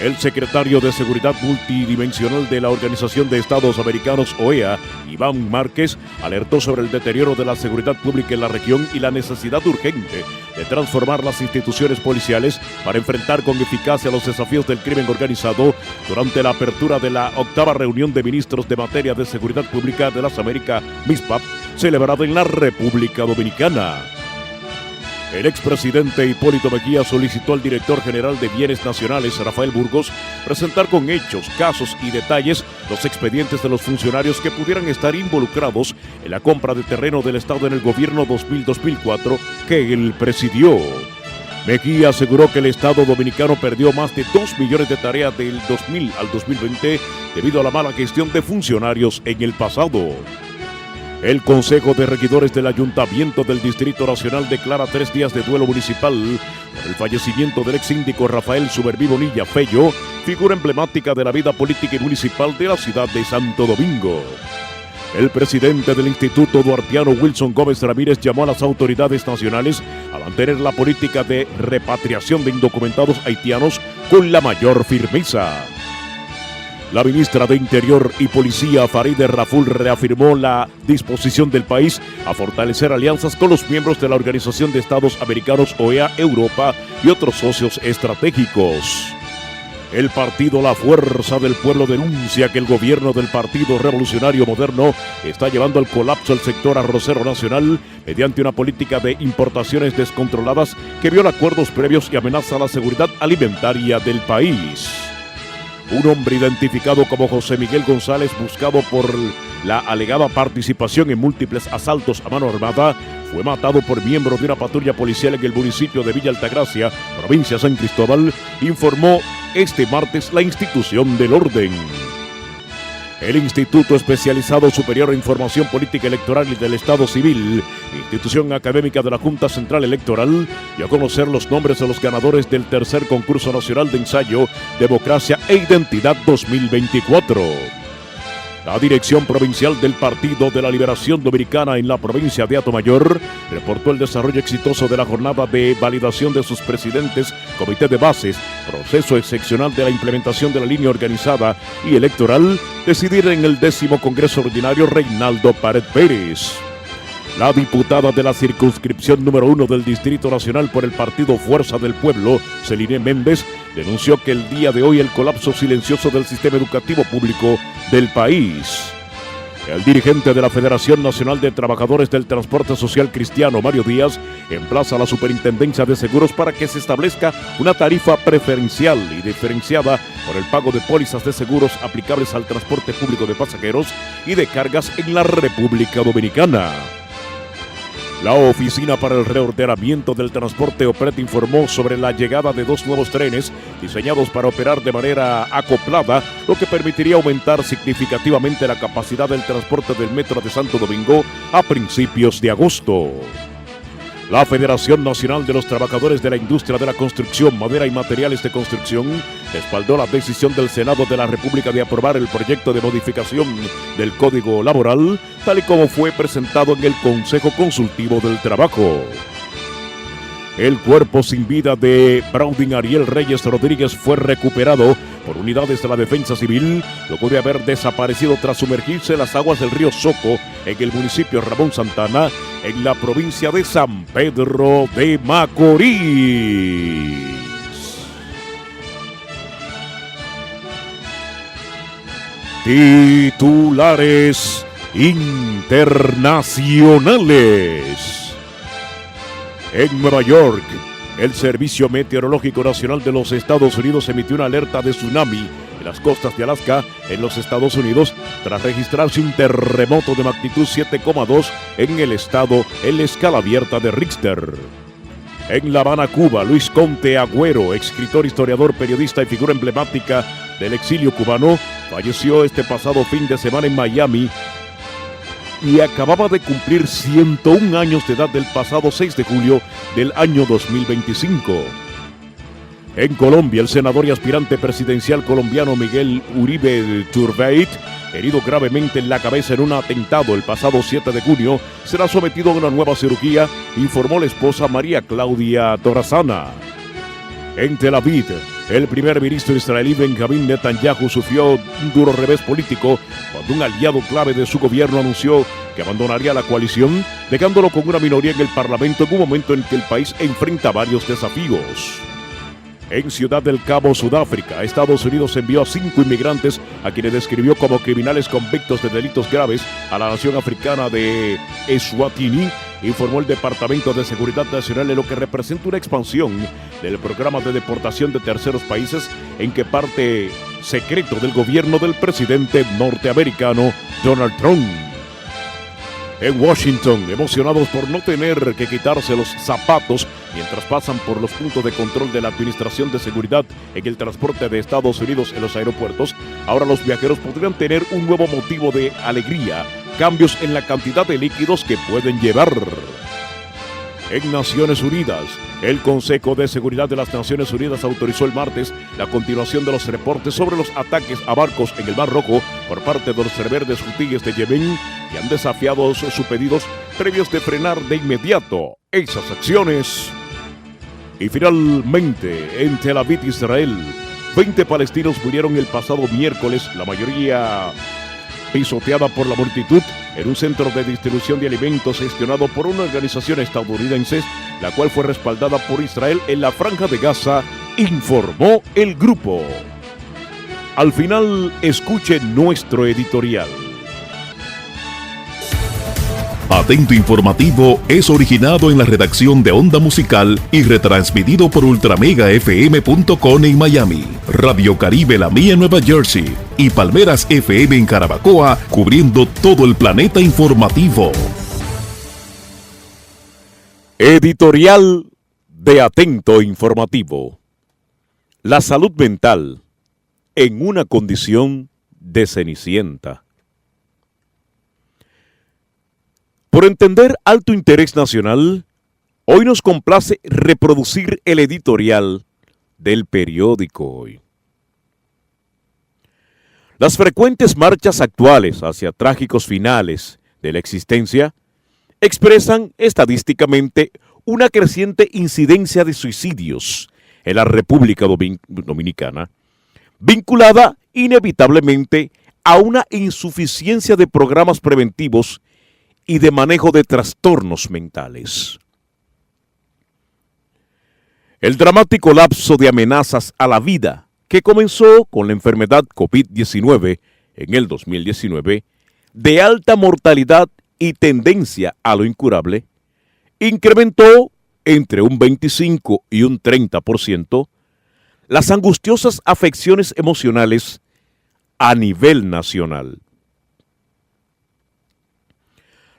Speaker 1: El secretario de Seguridad Multidimensional de la Organización de Estados Americanos, OEA, Iván Márquez, alertó sobre el deterioro de la seguridad pública en la región y la necesidad urgente de transformar las instituciones policiales para enfrentar con eficacia los desafíos del crimen organizado durante la apertura de la 8ª reunión de ministros de materia de seguridad pública de las Américas, MISPAP, celebrada en la República Dominicana. El expresidente Hipólito Mejía solicitó al director general de Bienes Nacionales, Rafael Burgos, presentar con hechos, casos y detalles los expedientes de los funcionarios que pudieran estar involucrados en la compra de terreno del Estado en el gobierno 2000-2004 que él presidió. Mejía aseguró que el Estado dominicano perdió más de 2 millones de tareas del 2000 al 2020 debido a la mala gestión de funcionarios en el pasado. El Consejo de Regidores del Ayuntamiento del Distrito Nacional declara 3 días de duelo municipal por el fallecimiento del ex síndico Rafael Suberví Bonilla Fello, figura emblemática de la vida política y municipal de la ciudad de Santo Domingo. El presidente del Instituto Duartiano, Wilson Gómez Ramírez, llamó a las autoridades nacionales a mantener la política de repatriación de indocumentados haitianos con la mayor firmeza. La ministra de Interior y Policía, Farideh Raful, reafirmó la disposición del país a fortalecer alianzas con los miembros de la Organización de Estados Americanos, OEA, Europa y otros socios estratégicos. El partido La Fuerza del Pueblo denuncia que el gobierno del Partido Revolucionario Moderno está llevando al colapso el sector arrocero nacional mediante una política de importaciones descontroladas que viola acuerdos previos y amenaza la seguridad alimentaria del país. Un hombre identificado como José Miguel González, buscado por la alegada participación en múltiples asaltos a mano armada, fue matado por miembros de una patrulla policial en el municipio de Villa Altagracia, provincia de San Cristóbal, informó este martes la institución del orden. El Instituto Especializado Superior en Información Política Electoral y del Estado Civil, institución académica de la Junta Central Electoral, dio a conocer los nombres de los ganadores del tercer concurso nacional de ensayo Democracia e Identidad 2024. La Dirección Provincial del Partido de la Liberación Dominicana en la provincia de Atomayor reportó el desarrollo exitoso de la jornada de validación de sus presidentes, comité de bases, proceso excepcional de la implementación de la línea organizada y electoral, decidir en el 10º Congreso Ordinario Reinaldo Pared Pérez. La diputada de la circunscripción número 1 del Distrito Nacional por el Partido Fuerza del Pueblo, Celine Méndez, denunció que el día de hoy el colapso silencioso del sistema educativo público del país. El dirigente de la Federación Nacional de Trabajadores del Transporte Social Cristiano, Mario Díaz, emplaza a la Superintendencia de Seguros para que se establezca una tarifa preferencial y diferenciada por el pago de pólizas de seguros aplicables al transporte público de pasajeros y de cargas en la República Dominicana. La Oficina para el Reordenamiento del Transporte OPRET informó sobre la llegada de 2 nuevos trenes diseñados para operar de manera acoplada, lo que permitiría aumentar significativamente la capacidad del transporte del Metro de Santo Domingo a principios de agosto. La Federación Nacional de los Trabajadores de la Industria de la Construcción, Madera y Materiales de Construcción respaldó la decisión del Senado de la República de aprobar el proyecto de modificación del Código Laboral, tal y como fue presentado en el Consejo Consultivo del Trabajo. El cuerpo sin vida de Braudin Ariel Reyes Rodríguez fue recuperado por unidades de la Defensa Civil luego de haber desaparecido tras sumergirse en las aguas del río Soco en el municipio Ramón Santana, en la provincia de San Pedro de Macorís. Titulares internacionales. En Nueva York, el Servicio Meteorológico Nacional de los Estados Unidos emitió una alerta de tsunami en las costas de Alaska, en los Estados Unidos, tras registrarse un terremoto de magnitud 7,2 en el estado en la escala abierta de Richter. En La Habana, Cuba, Luis Conte Agüero, escritor, historiador, periodista y figura emblemática del exilio cubano, falleció este pasado fin de semana en Miami y acababa de cumplir 101 años de edad del pasado 6 de julio del año 2025. En Colombia, el senador y aspirante presidencial colombiano Miguel Uribe Turbay, herido gravemente en la cabeza en un atentado el pasado 7 de junio, será sometido a una nueva cirugía, informó la esposa María Claudia Torazana. En Tel Aviv, El primer ministro israelí Benjamín Netanyahu sufrió un duro revés político cuando un aliado clave de su gobierno anunció que abandonaría la coalición, dejándolo con una minoría en el Parlamento en un momento en que el país enfrenta varios desafíos. En Ciudad del Cabo, Sudáfrica, Estados Unidos envió a 5 inmigrantes a quienes describió como criminales convictos de delitos graves a la nación africana de Eswatini, informó el Departamento de Seguridad Nacional, en lo que representa una expansión del programa de deportación de terceros países en que parte secreto del gobierno del presidente norteamericano Donald Trump. En Washington, emocionados por no tener que quitarse los zapatos mientras pasan por los puntos de control de la Administración de Seguridad en el transporte de Estados Unidos en los aeropuertos, ahora los viajeros podrían tener un nuevo motivo de alegría: cambios en la cantidad de líquidos que pueden llevar. En Naciones Unidas, el Consejo de Seguridad de las Naciones Unidas autorizó el martes la continuación de los reportes sobre los ataques a barcos en el Mar Rojo por parte de los rebeldes hutíes de Yemen, que han desafiado sus pedidos previos de frenar de inmediato esas acciones. Y finalmente, en Tel Aviv, Israel, 20 palestinos murieron el pasado miércoles, la mayoría pisoteada por la multitud, en un centro de distribución de alimentos gestionado por una organización estadounidense, la cual fue respaldada por Israel en la Franja de Gaza, informó el grupo. Al final, escuche nuestro editorial.
Speaker 4: Atento Informativo es originado en la redacción de Onda Musical y retransmitido por ultramegafm.com en Miami, Radio Caribe La Mía en Nueva Jersey y Palmeras FM en Carabacoa, cubriendo todo el planeta informativo.
Speaker 1: Editorial de Atento Informativo. La salud mental en una condición de Cenicienta. Por entender alto interés nacional, hoy nos complace reproducir el editorial del periódico Hoy. Las frecuentes marchas actuales hacia trágicos finales de la existencia expresan estadísticamente una creciente incidencia de suicidios en la República Dominicana, vinculada inevitablemente a una insuficiencia de programas preventivos y de manejo de trastornos mentales. El dramático lapso de amenazas a la vida que comenzó con la enfermedad COVID-19 en el 2019, de alta mortalidad y tendencia a lo incurable, incrementó entre un 25 y un 30% las angustiosas afecciones emocionales a nivel nacional.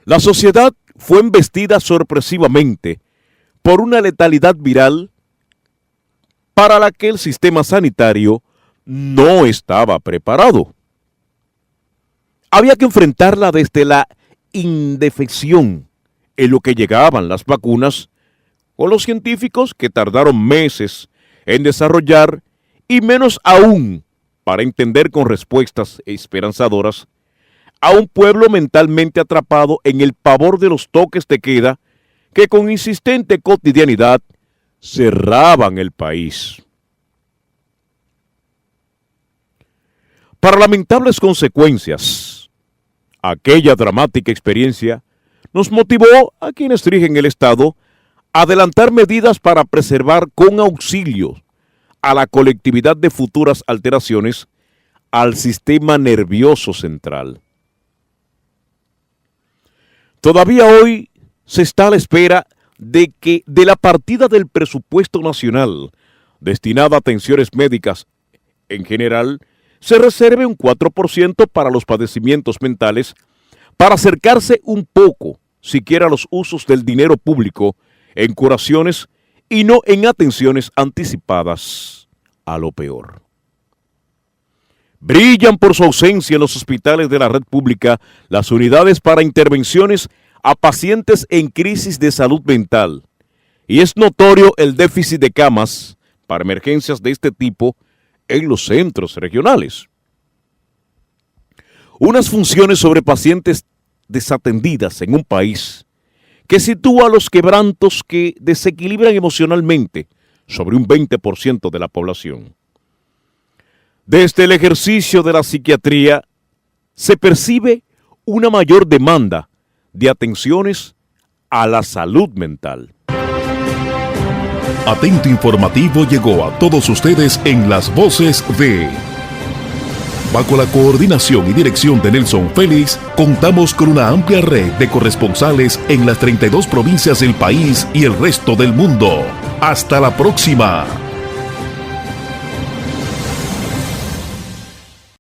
Speaker 1: La sociedad fue embestida sorpresivamente por una letalidad viral para la que el sistema sanitario no estaba preparado. Había que enfrentarla desde la indefensión en lo que llegaban las vacunas, con los científicos que tardaron meses en desarrollar y menos aún para entender con respuestas esperanzadoras a un pueblo mentalmente atrapado en el pavor de los toques de queda que con insistente cotidianidad cerraban el país. Para lamentables consecuencias, aquella dramática experiencia nos motivó a quienes dirigen el Estado a adelantar medidas para preservar con auxilio a la colectividad de futuras alteraciones al sistema nervioso central. Todavía hoy se está a la espera de que de la partida del presupuesto nacional destinada a atenciones médicas en general se reserve un 4% para los padecimientos mentales, para acercarse un poco, siquiera a los usos del dinero público en curaciones y no en atenciones anticipadas a lo peor. Brillan por su ausencia en los hospitales de la red pública las unidades para intervenciones a pacientes en crisis de salud mental, y es notorio el déficit de camas para emergencias de este tipo en los centros regionales. Unas funciones sobre pacientes desatendidas en un país que sitúa los quebrantos que desequilibran emocionalmente sobre un 20% de la población. Desde el ejercicio de la psiquiatría se percibe una mayor demanda de atenciones a la salud mental.
Speaker 4: Atento Informativo llegó a todos ustedes en las voces de... Bajo la coordinación y dirección de Nelson Félix, contamos con una amplia red de corresponsales en las 32 provincias del país y el resto del mundo. ¡Hasta la próxima!